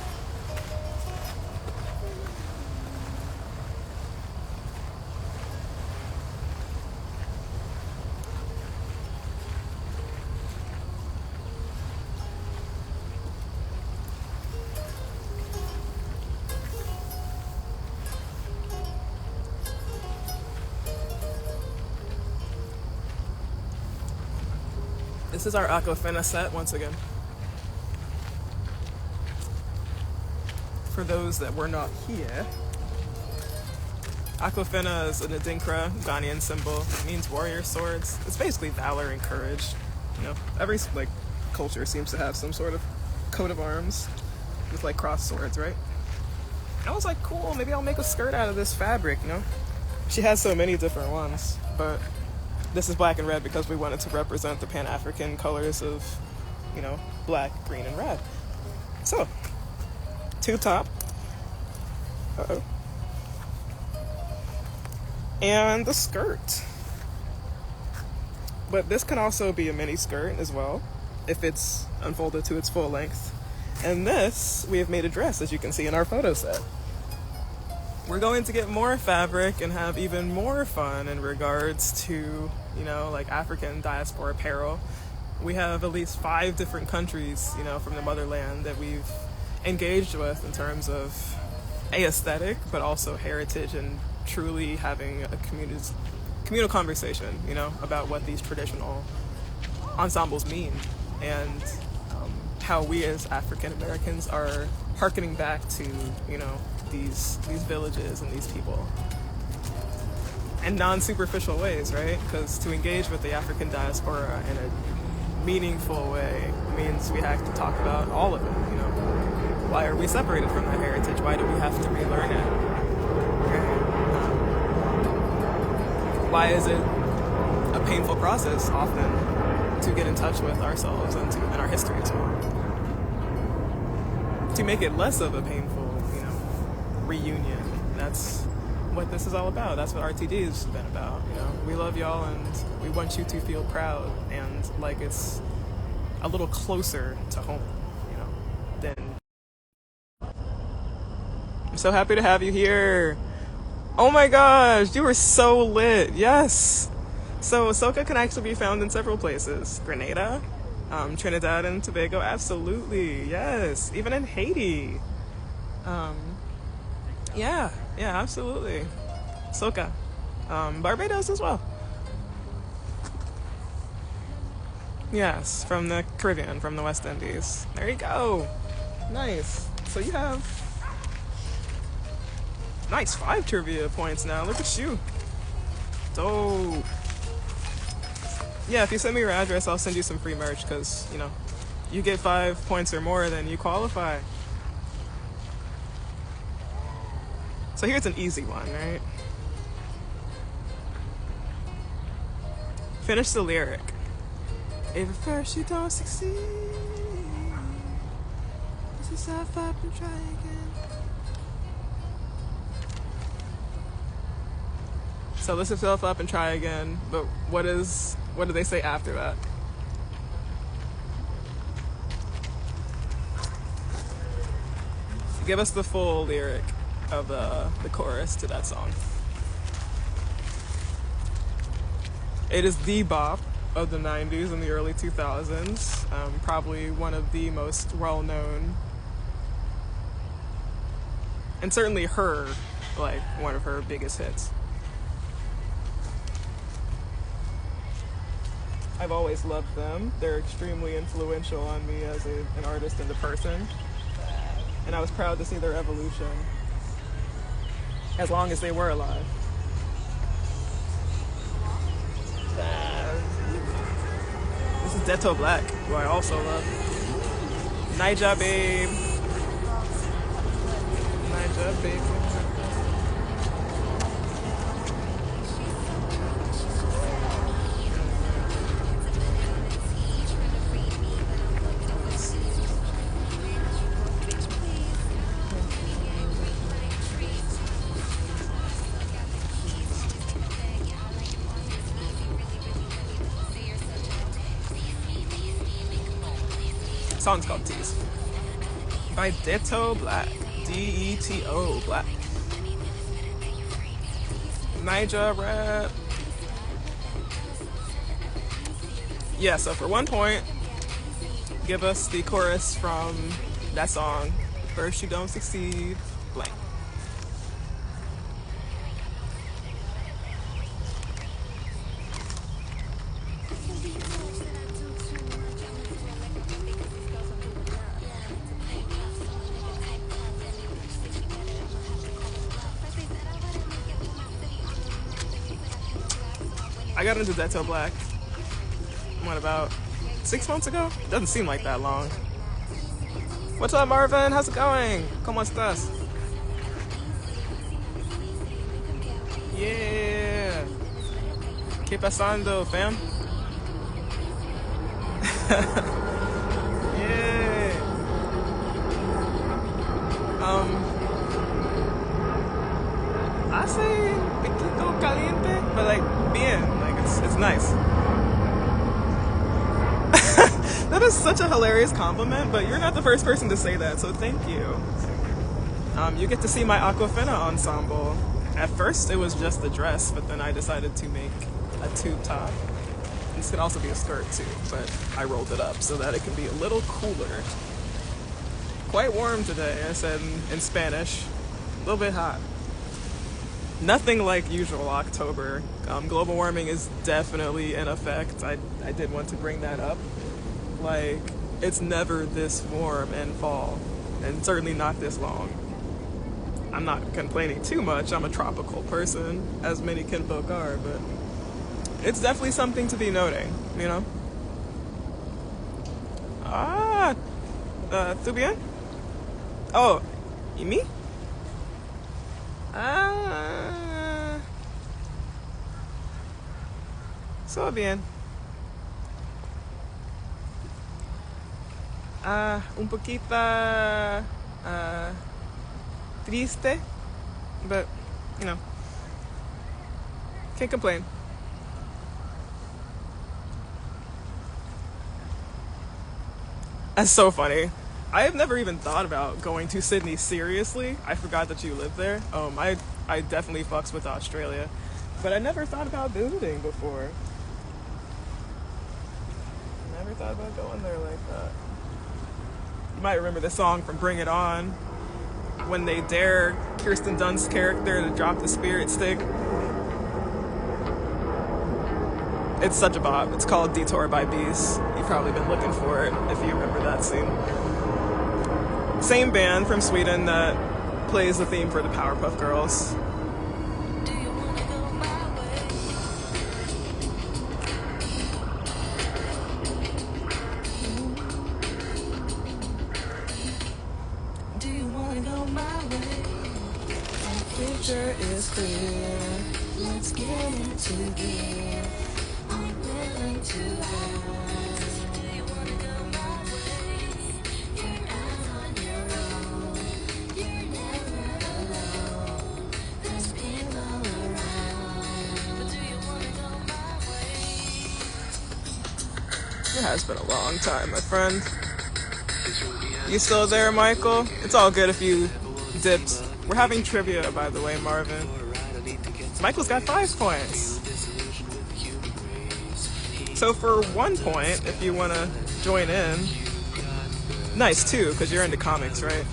This is our Aquafina set once again. For those that were not here, Aquafina is an Adinkra Ghanaian symbol. It means warrior swords. It's basically valor and courage. You know, every like culture seems to have some sort of coat of arms with like crossed swords, right? And I was like, cool, maybe I'll make a skirt out of this fabric, you know? She has so many different ones, but this is black and red because we wanted to represent the Pan-African colors of, you know, black, green, and red. So, tube top. Uh-oh. And the skirt. But this can also be a mini skirt as well, if it's unfolded to its full length. And this, we have made a dress, as you can see in our photo set. We're going to get more fabric and have even more fun in regards to, you know, like African diaspora apparel. We have at least 5 different countries, you know, from the motherland that we've engaged with in terms of aesthetic, but also heritage and truly having a communal conversation, you know, about what these traditional ensembles mean and how we as African Americans are hearkening back to, you know, these villages and these people in non-superficial ways, right? Because to engage with the African diaspora in a meaningful way means we have to talk about all of it, you know. Why are we separated from that heritage? Why do we have to relearn it? Why is it a painful process often to get in touch with ourselves and our history as well? To make it less of a painful, you know, reunion. That's what this is all about. That's what RTD has been about. You know, we love y'all and we want you to feel proud and like it's a little closer to home, you know, than. I'm so happy to have you here. Oh my gosh, you were so lit. Yes. So soca can actually be found in several places. Grenada, Trinidad and Tobago, absolutely. Yes. Even in Haiti. Yeah, absolutely. Soca. Barbados as well. Yes, from the Caribbean, from the West Indies. There you go. Nice. So you have nice 5 trivia points now. Look at you. Dope. Yeah, if you send me your address, I'll send you some free merch because, you know, you get 5 points or more, then you qualify. So here's an easy one, right? Finish the lyric. If at first you don't succeed, just yourself up and try again. So lift yourself up and try again. But what do they say after that? Give us the full lyric of the chorus to that song. It is the bop of the 90s and the early 2000s. Probably one of the most well-known, and certainly one of her biggest hits. I've always loved them. They're extremely influential on me as an artist and a person. And I was proud to see their evolution as long as they were alive. This is Detto Black, who I also love. Naija Babe. Naija Babe. Song's called Tease by Detto Black. D-E-T-O Black. Naija rap. Yeah, so for 1 point, give us the chorus from that song. First you don't succeed, blank. I got into Deto Black, what, about 6 months ago? Doesn't seem like that long. What's up, Marvin? How's it going? ¿Cómo estás? Yeah. ¿Qué pasando, fam? Yeah. I say poquito caliente, but like bien, like it's nice. That is such a hilarious compliment, but you're not the first person to say that, so thank you. You get to see my Aquafina ensemble. At first it was just the dress, but then I decided to make a tube top. This can also be a skirt too, but I rolled it up so that it can be a little cooler. Quite warm today, I said in Spanish. A little bit hot. Nothing like usual October. Global warming is definitely in effect. I did want to bring that up. Like, it's never this warm in fall, and certainly not this long. I'm not complaining too much. I'm a tropical person, as many kinfolk are, but it's definitely something to be noting, you know? ¿Tú bien? Oh, ¿y mí? So bien. Un poquito triste, but, you know, can't complain. That's so funny. I have never even thought about going to Sydney seriously. I forgot that you live there. I definitely fucks with Australia, but I never thought about visiting before. Never thought about going there like that. You might remember the song from Bring It On, when they dare Kirsten Dunst's character to drop the spirit stick. It's such a bop. It's called Detour by Beast. You've probably been looking for it if you remember that scene. Same band from Sweden that plays the theme for the Powerpuff Girls. Do you wanna go my way? The picture is clear. Let's get into gear. I'm willing to ask. Do you wanna go my way? You're out on your own. You're never alone. There's people around. But do you wanna go my way? It has been a long time, my friend. You still there, Michael? It's all good if you dipped. We're having trivia, by the way, Marvin. Michael's got 5 points. So for 1 point, if you want to join in, nice too, because you're into comics, right?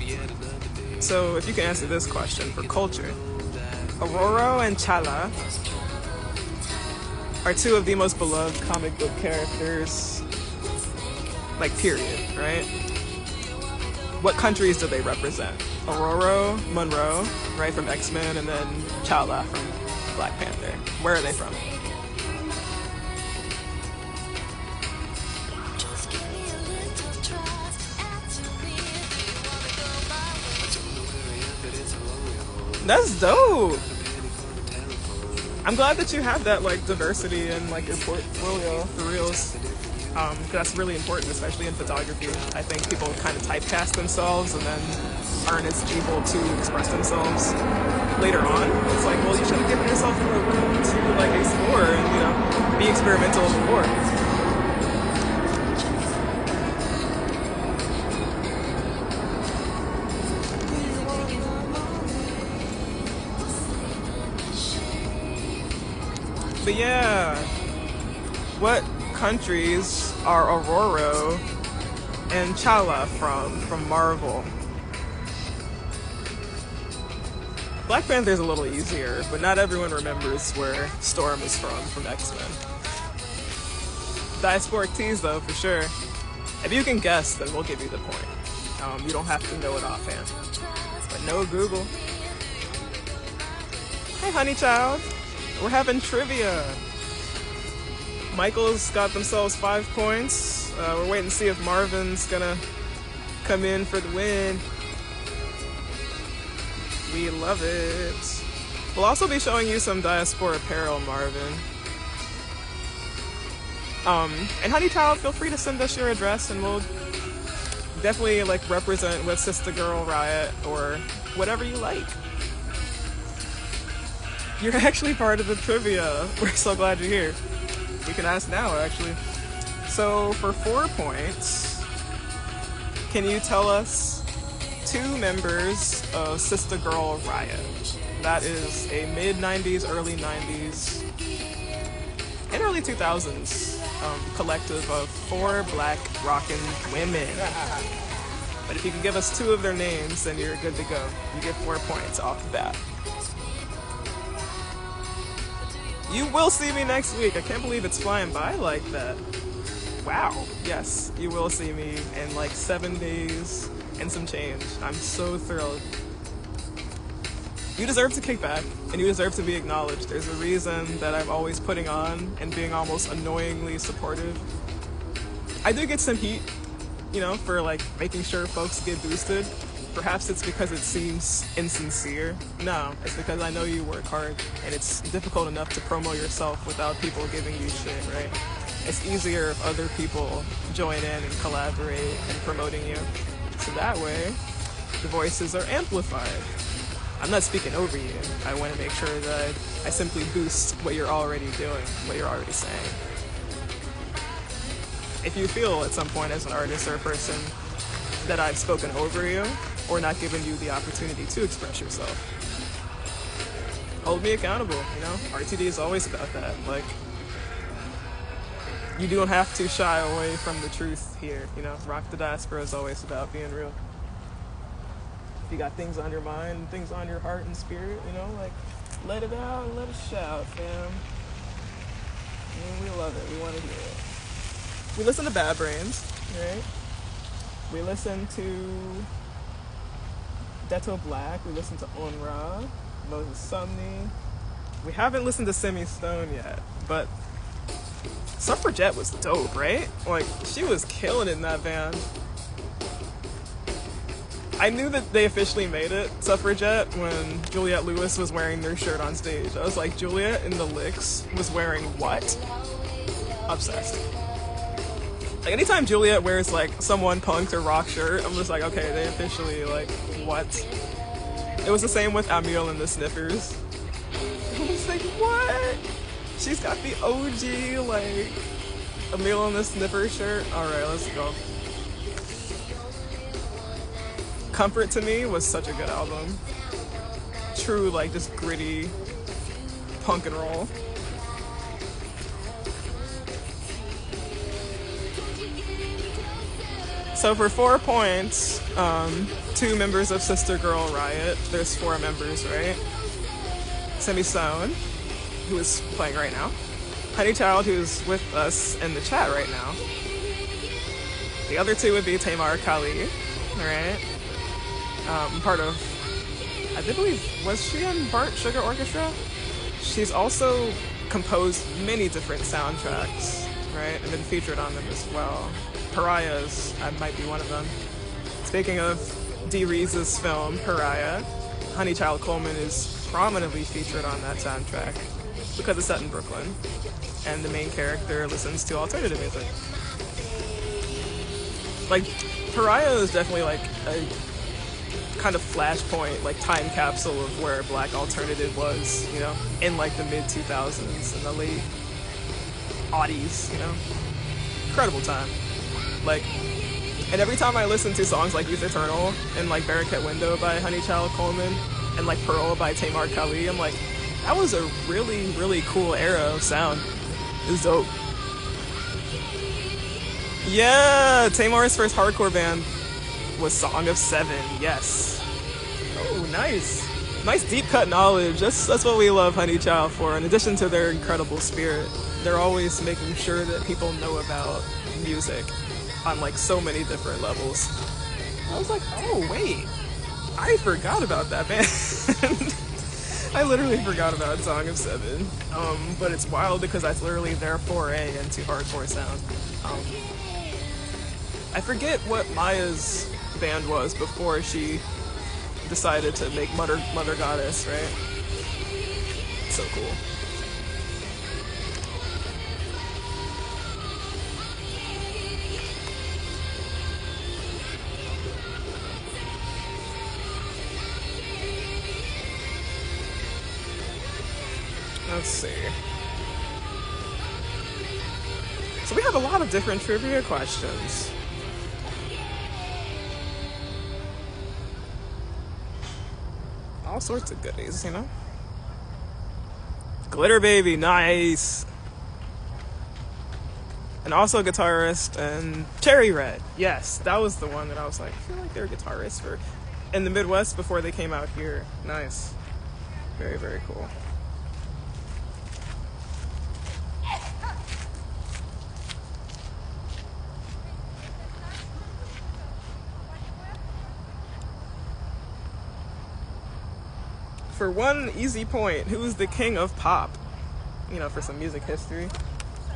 So if you can answer this question for culture. Ororo and Chala are 2 of the most beloved comic book characters, like period, right? What countries do they represent? Ororo, Monroe, right, from X-Men, and then Chala from Black Panther. Where are they from? That's dope. I'm glad that you have that like diversity in like your portfolio for reals. That's really important, especially in photography. I think people kind of typecast themselves and then aren't as able to express themselves later on. It's like, well, you should have given yourself more room to like explore and, you know, be experimental before. But yeah, what countries are Ororo and Chala from Marvel? Black Panther's a little easier, but not everyone remembers where Storm is from X-Men. Diasporic tease though, for sure. If you can guess, then we'll give you the point. You don't have to know it offhand. But no Google. Hey honey child, we're having trivia. Michael's got themselves 5 points. We're waiting to see if Marvin's gonna come in for the win. We love it. We'll also be showing you some DiasporApparel, Marvin. And Honey Child, feel free to send us your address and we'll definitely like represent with Sister Girl Riot or whatever you like. You're actually part of the trivia. We're so glad you're here. You can ask now, actually. So for 4 points, can you tell us 2 members of Sister Girl Riot? That is a mid-90s, early 90s, and early 2000s collective of 4 black rockin' women. But if you can give us 2 of their names, then you're good to go. You get 4 points off the bat. You will see me next week. I can't believe it's flying by like that. Wow. Yes, you will see me in like 7 days and some change. I'm so thrilled. You deserve to kick back, and you deserve to be acknowledged. There's a reason that I'm always putting on and being almost annoyingly supportive. I do get some heat, for like making sure folks get boosted. Perhaps it's because it seems insincere. No, it's because I know you work hard, and it's difficult enough to promo yourself without people giving you shit, right? It's easier if other people join in and collaborate and promoting you. So that way, the voices are amplified. I'm not speaking over you. I want to make sure that I simply boost what you're already doing, what you're already saying. If you feel at some point as an artist or a person that I've spoken over you or not given you the opportunity to express yourself, hold me accountable, RTD is always about that. Like, you don't have to shy away from the truth here, Rock the Diaspora is always about being real. You got things on your mind, things on your heart and spirit, let it out and let it shout, fam. We love it. We want to hear it. We listen to Bad Brains, right? We listen to Detto Black. We listen to Onra, Moses Sumney. We haven't listened to Semi Stone yet, but Suffragette was dope, right? Like, she was killing it in that band. I knew that they officially made it, Suffragette, when Juliette Lewis was wearing their shirt on stage. I was like, Juliette in the Licks was wearing what? Obsessed. Like, anytime Juliette wears, like, some one punked or rock shirt, I'm just like, okay, they officially, like, what? It was the same with Amiel and the Sniffers. I was like, what? She's got the OG, like, Amiel and the Sniffer shirt. Alright, let's go. Comfort to Me was such a good album. True, like, just gritty punk and roll. So for 4 points, 2 members of Sister Girl Riot. There's 4 members, right? Semi Stone, who is playing right now. Honey Child, who's with us in the chat right now. The other 2 would be Tamar Kali, right? Part of, I believe, was she in Bart Sugar Orchestra? She's also composed many different soundtracks, right? And been featured on them as well. Pariahs, might be one of them. Speaking of Dee Rees's film, Pariah, Honey Child Coleman is prominently featured on that soundtrack because it's set in Brooklyn. And the main character listens to alternative music. Like, Pariah is definitely like a kind of flashpoint, like time capsule of where black alternative was, in like the mid 2000s and the late aughties, Incredible time. Like, and every time I listen to songs like Youth Eternal and like Barricade Window by Honey Child Coleman and like Pearl by Tamar Kali, I'm like, that was a really, really cool era of sound. It was dope. Yeah, Tamar's first hardcore band was Song of Seven, yes. Oh, nice. Nice deep cut knowledge. That's what we love Honey Child for. In addition to their incredible spirit, they're always making sure that people know about music on like so many different levels. I was like, oh wait, I forgot about that band. I literally forgot about Song of Seven. But it's wild because that's literally their foray into hardcore sound. I forget what Maya's band was before she decided to make Mother Goddess, right? So cool. Let's see. So we have a lot of different trivia questions. All sorts of goodies, you know? Glitter Baby, nice! And also guitarist and Cherry Red. Yes, that was the one that I was like, I feel like they're guitarists for in the Midwest before they came out here. Nice. Very, very cool. For one easy point, who's the king of pop? You know, for some music history.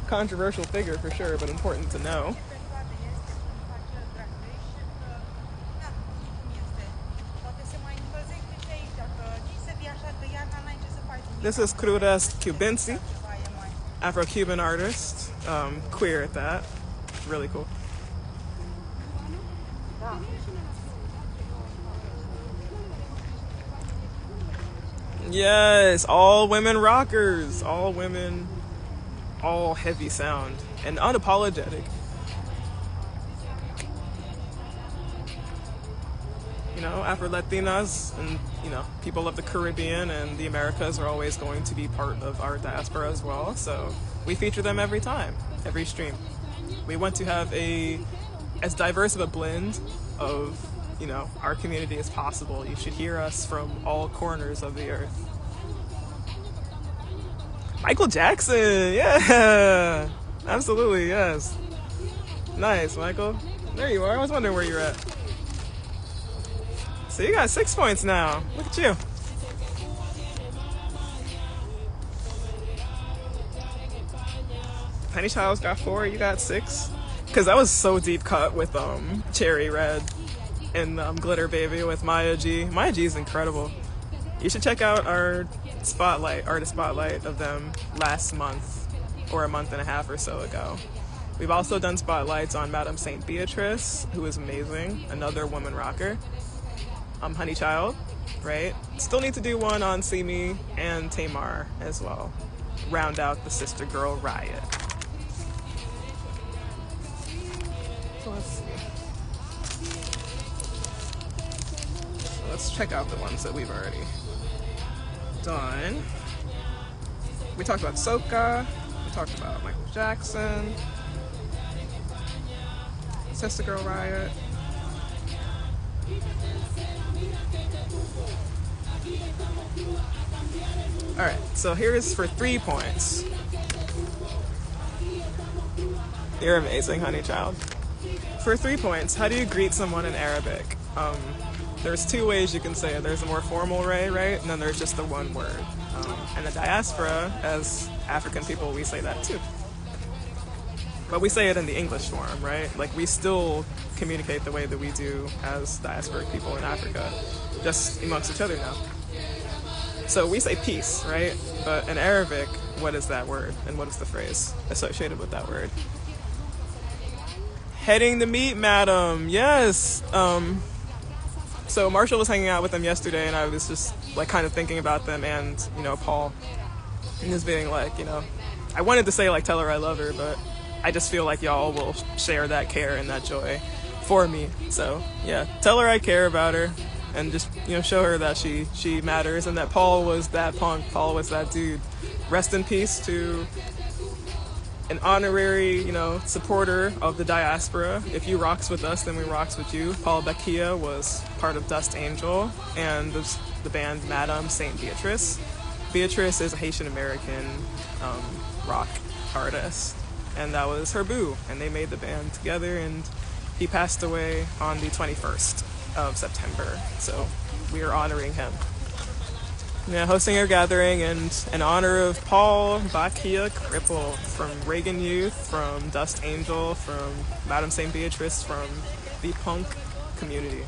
Controversial figure for sure, but important to know. This is Crudest Cubensi, Afro-Cuban artist, queer at that. Really cool. Yes, all women rockers, all women, all heavy sound and unapologetic. You know, Afro-Latinas and, you know, people of the Caribbean and the Americas are always going to be part of our diaspora as well. So we feature them every time, every stream. We want to have as diverse of a blend of, you know, our community as possible. You should hear us from all corners of the earth. Michael Jackson, yeah, absolutely, yes. Nice, Michael. There you are. I was wondering where you're at. So you got 6 points now. Look at you. Penny Child's got 4. You got 6. Because that was so deep cut with Cherry Red and Glitter Baby with Maya G. Maya G is incredible. You should check out our artist spotlight of them last month or a month and a half or so ago. We've also done spotlights on Madame Saint Beatrice, who is amazing, another woman rocker. Honey Child, right? Still need to do one on Simi and Tamar as well. Round out the Sister Girl Riot. Let's see. Let's check out the ones that we've already done. We talked about Soca. We talked about Michael Jackson. Sister Girl Riot. Alright, so here is for 3 points. You're amazing, Honey Child. For 3 points, how do you greet someone in Arabic? There's 2 ways you can say it. There's a more formal way, right? And then there's just the one word. And the diaspora, as African people, we say that too. But we say it in the English form, right? Like, we still communicate the way that we do as diasporic people in Africa, just amongst each other now. So we say peace, right? But in Arabic, what is that word? And what is the phrase associated with that word? Heading the meat, madam. Yes. So Marshall was hanging out with them yesterday, and I was just like kind of thinking about them and, you know, Paul, and just being like, you know, I wanted to say like, tell her I love her, but I just feel like y'all will share that care and that joy for me. So yeah, tell her I care about her, and just, you know, show her that she matters, and that Paul was that punk, Paul was that dude. Rest in peace to an honorary, you know, supporter of the diaspora. If you rocks with us, then we rocks with you. Paul Bakia was part of Dust Angel and the band Madame Saint Beatrice. Beatrice is a Haitian American rock artist, and that was her boo, and they made the band together, and he passed away on the 21st of September, so we are honoring him. Yeah, hosting a gathering in honor of Paul Bakia Cripple from Reagan Youth, from Dust Angel, from Madame St. Beatrice, from the punk community.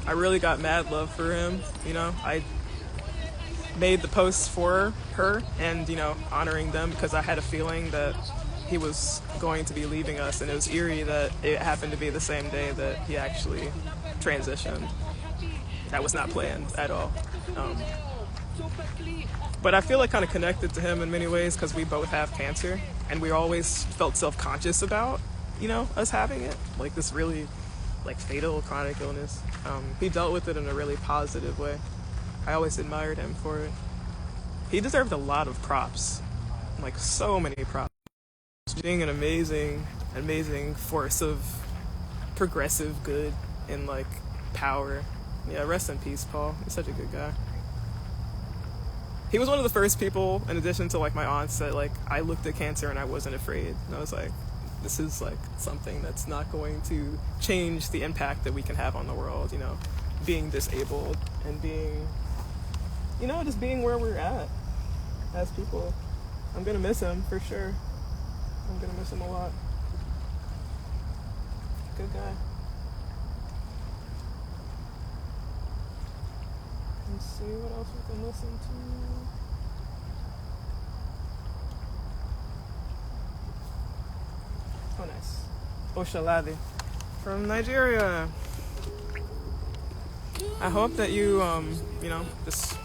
I really got mad love for him, I made the posts for her and, honoring them because I had a feeling that he was going to be leaving us, and it was eerie that it happened to be the same day that he actually transitioned. That was not planned at all. But I feel like kind of connected to him in many ways because we both have cancer, and we always felt self-conscious about, us having it, like this really, like, fatal chronic illness. He dealt with it in a really positive way. I always admired him for it. He deserved a lot of props, like so many props. Being an amazing force of progressive good and like power. Yeah, rest in peace, Paul. He's such a good guy. He was one of the first people, in addition to like my aunts, that like I looked at cancer and I wasn't afraid. And I was like, this is like something that's not going to change the impact that we can have on the world, being disabled and being, just being where we're at as people. I'm gonna miss him for sure. I'm gonna miss him a lot. Good guy. Let's see what else we can listen to. Oh, nice. Oshaladi from Nigeria. I hope that you, just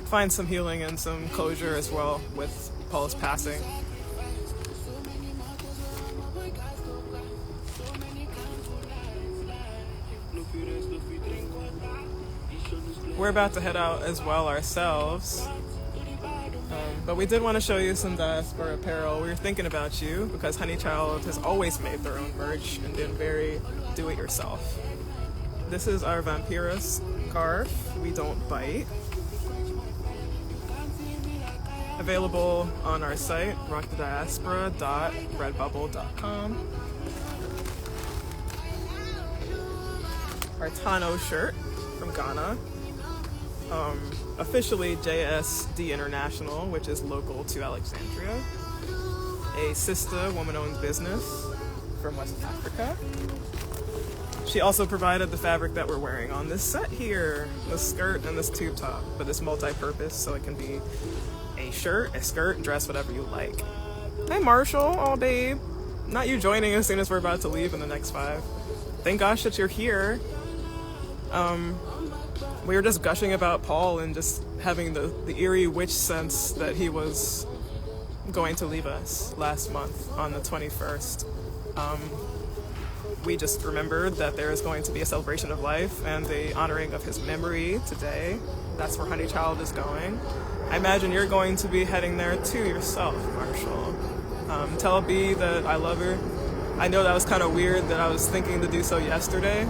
find some healing and some closure as well with Paul's passing. We're about to head out as well ourselves. But we did want to show you some DiasporApparel. We were thinking about you because Honeychild has always made their own merch and been very do-it-yourself. This is our Vampira scarf, We Don't Bite. Available on our site, rockthediaspora.redbubble.com. Our Tano shirt from Ghana. Officially JSD International, which is local to Alexandria. A Sista woman-owned business from West Africa. She also provided the fabric that we're wearing on this set here, this skirt and this tube top, but it's multi-purpose, so it can be a shirt, a skirt, dress, whatever you like. Hey Marshall, oh babe. Not you joining as soon as we're about to leave in the next 5. Thank gosh that you're here. We were just gushing about Paul and just having the eerie witch sense that he was going to leave us last month on the 21st. We just remembered that there is going to be a celebration of life and the honoring of his memory today. That's where Honeychild is going. I imagine you're going to be heading there too yourself, Marshall. Tell B that I love her. I know that was kind of weird that I was thinking to do so yesterday.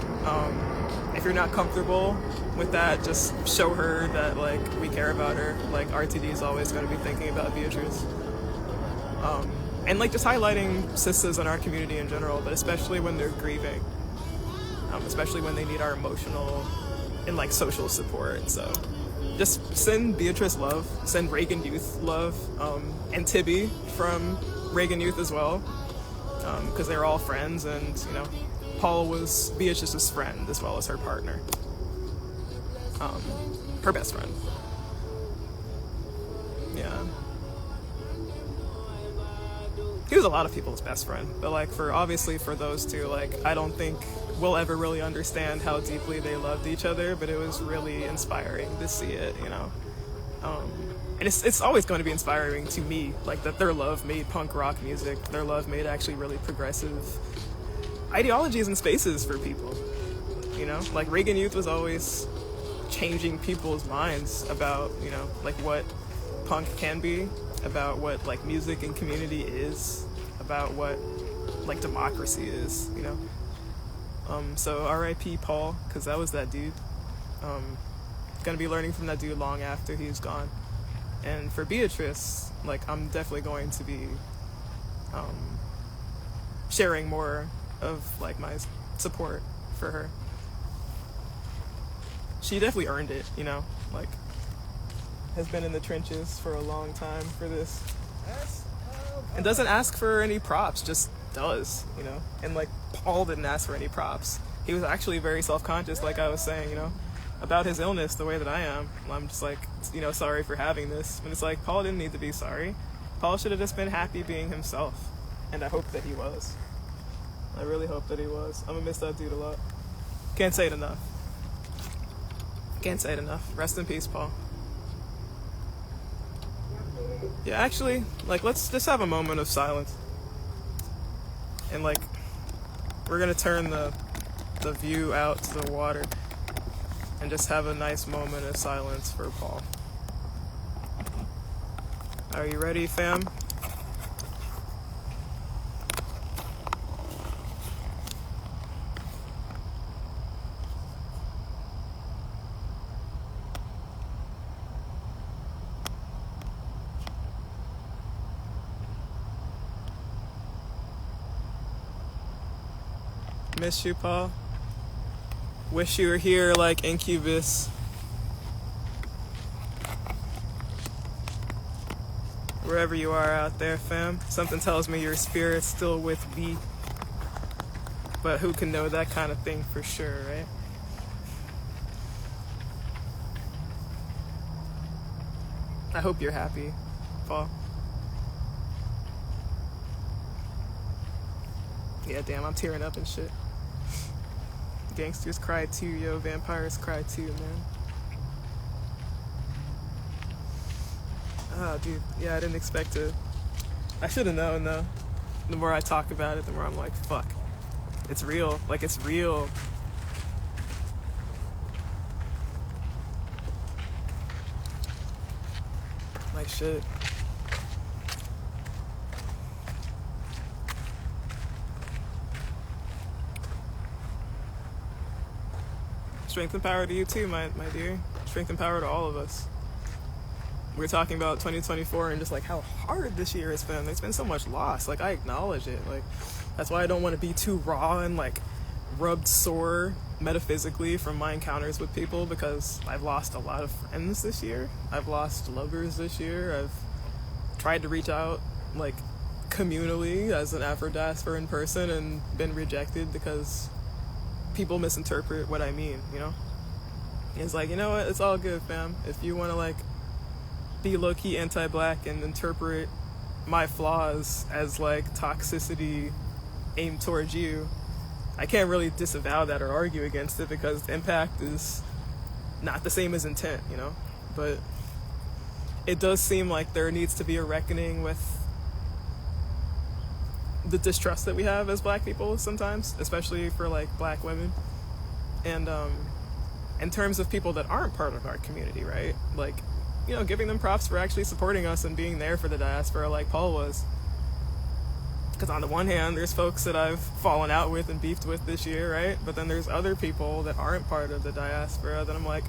If you're not comfortable with that, just show her that like we care about her. Like RTD is always going to be thinking about Beatrice. And like just highlighting sisters in our community in general, but especially when they're grieving, especially when they need our emotional and like social support. So just send Beatrice love, send Reagan Youth love, and Tibby from Reagan Youth as well, because they're all friends, and Paul was Beatrice's friend as well as her partner, her best friend. Yeah. He was a lot of people's best friend, but like obviously for those two, like I don't think we'll ever really understand how deeply they loved each other, but it was really inspiring to see it, and it's always going to be inspiring to me, like that their love made punk rock music, their love made actually really progressive ideologies and spaces for people, like Reagan Youth was always changing people's minds about, like what punk can be, about what like music and community is, about what like democracy is, so R.I.P. Paul, because that was that dude. Gonna be learning from that dude long after he's gone. And for Beatrice, like I'm definitely going to be sharing more of like my support for her. she definitely earned it, you know, like, has been in the trenches for a long time for this. And doesn't ask for any props, just does, you know. And like, Paul didn't ask for any props. He was actually very self-conscious, like I was saying, you know, about his illness the way that I am. I'm just like, you know, sorry for having this. And it's like, Paul didn't need to be sorry. Paul should have just been happy being himself. And I hope that he was. I really hope that he was. I'm gonna miss that dude a lot. Can't say it enough. Can't say it enough. Rest in peace, Paul. Yeah, actually, like, let's just have a moment of silence. And like, we're gonna turn the view out to the water and just have a nice moment of silence for Paul. Are you ready, fam? Miss you, Paul. Wish you were here like Incubus. Wherever you are out there, fam. Something tells me your spirit's still with me. But who can know that kind of thing for sure, right? I hope you're happy, Paul. Yeah, damn, I'm tearing up and shit. Gangsters cry too, yo. Vampires cry too, man. Oh, dude. Yeah, I didn't expect to. I should have known, though. The more I talk about it, the more I'm like, fuck. It's real. Like, it's real. Like, shit. Strength and power to you too, my dear. Strength and power to all of us. We're talking about 2024 and just like how hard this year has been. There's been so much loss. Like, I acknowledge it. Like, that's why I don't want to be too raw and like rubbed sore metaphysically from my encounters with people, because I've lost a lot of friends this year. I've lost lovers this year. I've tried to reach out like communally as an Afro-diasporan person and been rejected because people misinterpret what I mean, you know? It's like, you know what, it's all good, fam. If you want to like be low-key anti-black and interpret my flaws as like toxicity aimed towards you, I can't really disavow that or argue against it, because the impact is not the same as intent, you know? But it does seem like there needs to be a reckoning with the distrust that we have as black people sometimes, especially for like black women. And in terms of people that aren't part of our community, right? Like, you know, giving them props for actually supporting us and being there for the diaspora like Paul was. Because on the one hand, there's folks that I've fallen out with and beefed with this year, right? But then there's other people that aren't part of the diaspora that I'm like,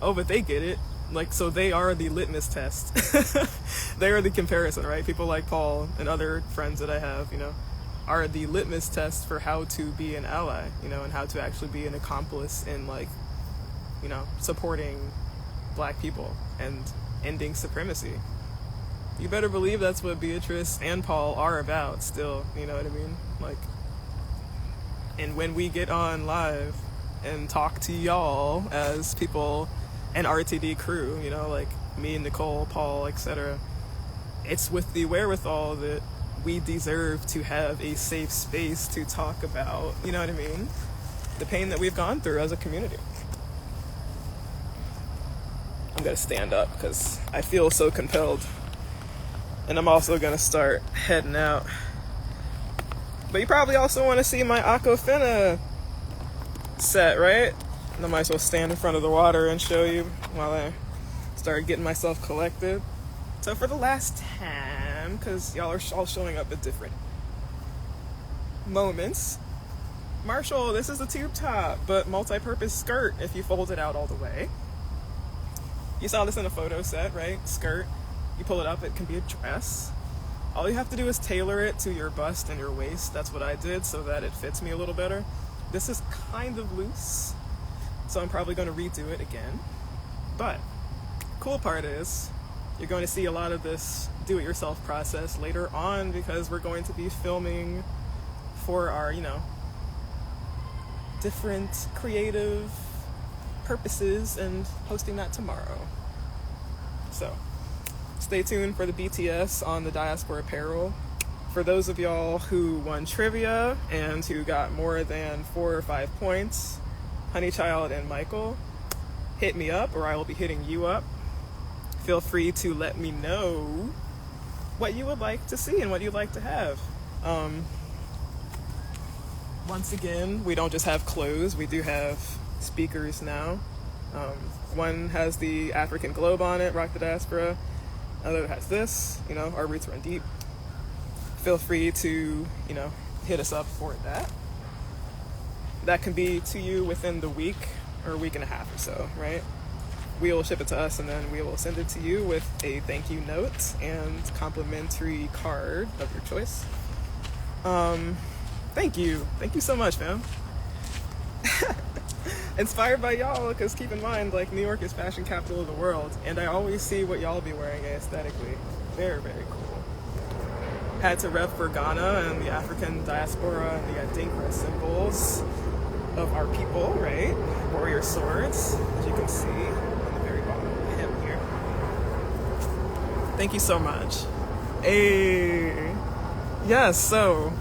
oh, but they get it. Like, so they are the litmus test. They are the comparison, right? People like Paul and other friends that I have, you know, are the litmus test for how to be an ally, you know, and how to actually be an accomplice in, like, you know, supporting black people and ending supremacy. You better believe that's what Beatrice and Paul are about still, you know what I mean? Like, and when we get on live and talk to y'all as people, an RTD crew, you know, like me and Nicole, Paul, etc., it's with the wherewithal that we deserve to have a safe space to talk about, you know what I mean, the pain that we've gone through as a community. I'm gonna stand up because I feel so compelled, and I'm also gonna start heading out. But you probably also want to see my Aquafina set, right? I might as well stand in front of the water and show you while I start getting myself collected. So for the last time, because y'all are all showing up at different moments, Marshall, this is a tube top, but multi-purpose skirt if you fold it out all the way. You saw this in a photo set, right? Skirt. You pull it up, it can be a dress. All you have to do is tailor it to your bust and your waist. That's what I did so that it fits me a little better. This is kind of loose. so I'm probably going to redo it again. But cool part is you're going to see a lot of this do-it-yourself process later on, because we're going to be filming for our, different creative purposes and posting that tomorrow. So stay tuned for the BTS on the DiasporApparel. For those of y'all who won trivia and who got more than 4 or 5 points, Honeychild and Michael, hit me up, or I will be hitting you up. Feel free to let me know what you would like to see and what you'd like to have. Once again, we don't just have clothes, we do have speakers now. One has the African globe on it, Rock the Diaspora. Another has this, Our Roots Run Deep. Feel free to, hit us up for that. That can be to you within the week or a week and a half or so, right? We will ship it to us, and then we will send it to you with a thank you note and complimentary card of your choice. Thank you so much, fam. Inspired by y'all, because keep in mind, New York is fashion capital of the world, and I always see what y'all be wearing aesthetically. Very, very cool. Had to rep for Ghana and the African diaspora and the Adinkra symbols of our people, right? Warrior swords, as you can see on the very bottom of the hem here. Thank you so much. Hey. Yes, so,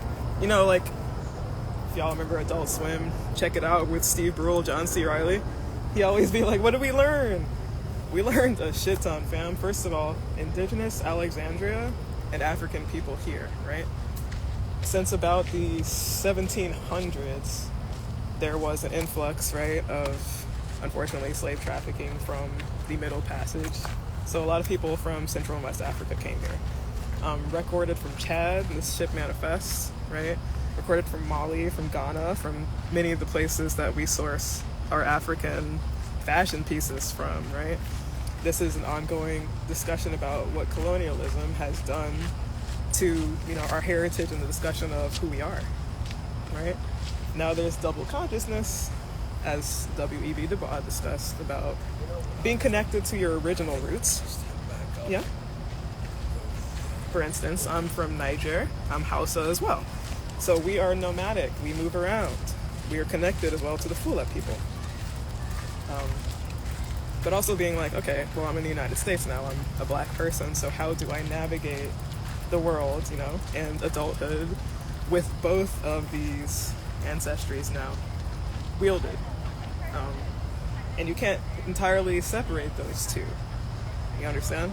if y'all remember Adult Swim, check it out with Steve Brule, John C. Reilly. He always be like, what did we learn? We learned a shit ton, fam. First of all, indigenous Alexandria and African people here, right? Since about the 1700s, there was an influx, right, of, unfortunately, slave trafficking from the Middle Passage. So a lot of people from Central and West Africa came here. Recorded from Chad, this ship manifests, right? Recorded from Mali, from Ghana, from many of the places that we source our African fashion pieces from, right? This is an ongoing discussion about what colonialism has done to, our heritage and the discussion of who we are, right? Now there's double consciousness, as W.E.B. Du Bois discussed, about being connected to your original roots. Yeah. For instance, I'm from Niger. I'm Hausa as well. So we are nomadic. We move around. We are connected as well to the Fula people. But also being like, okay, well, I'm in the United States now. I'm a black person, so how do I navigate the world, and adulthood with both of these ancestries now wielded? And you can't entirely separate those two. You understand?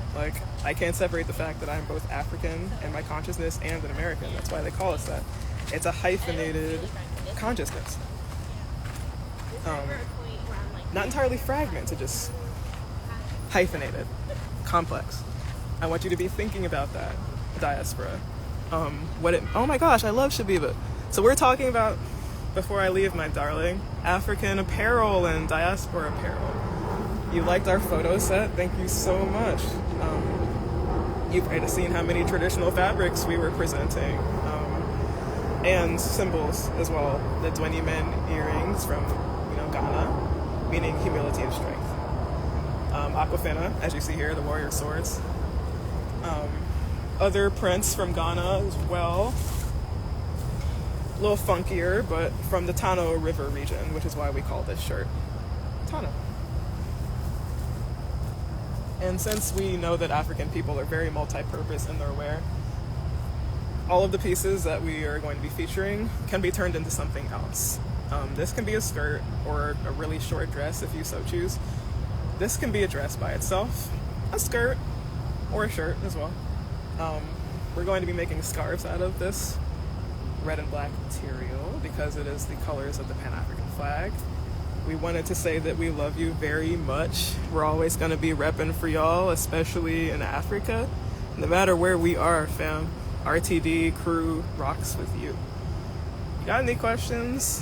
I can't separate the fact that I'm both African in my consciousness and an American. That's why they call us that. It's a hyphenated consciousness. Not entirely fragmented, just hyphenated, complex. I want you to be thinking about that, diaspora. Oh my gosh, I love Shabiba. So we're talking about, before I leave, my darling, African apparel and diaspora apparel. You liked our photo set? Thank you so much. You might have seen how many traditional fabrics we were presenting, and symbols as well. The Dweni Men earrings from, Ghana, meaning humility and strength. Aquafina, as you see here, the warrior swords. Other prints from Ghana as well. A little funkier, but from the Tano River region, which is why we call this shirt Tano. And since we know that African people are very multi-purpose in their wear, all of the pieces that we are going to be featuring can be turned into something else. This can be a skirt or a really short dress if you so choose. This can be a dress by itself, a skirt, or a shirt as well. We're going to be making scarves out of this red and black material because it is the colors of the Pan-African flag. We wanted to say that we love you very much. We're always going to be repping for y'all, especially in Africa. No matter where we are, fam, RTD crew rocks with you. You got any questions?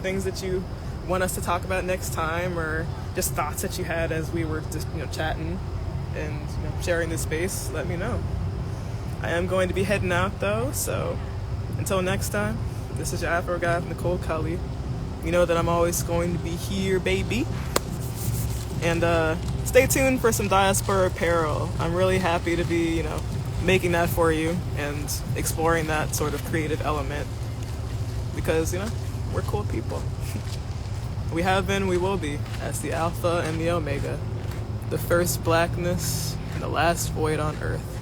Things that you want us to talk about next time, or just thoughts that you had as we were just, chatting and sharing this space? Let me know. I am going to be heading out though, so until next time, this is your Afro guy, Nicole Cully. You know that I'm always going to be here, baby. And stay tuned for some Diaspora Apparel. I'm really happy to be, making that for you and exploring that sort of creative element because, we're cool people. We have been, we will be, as the Alpha and the Omega, the first blackness and the last void on Earth.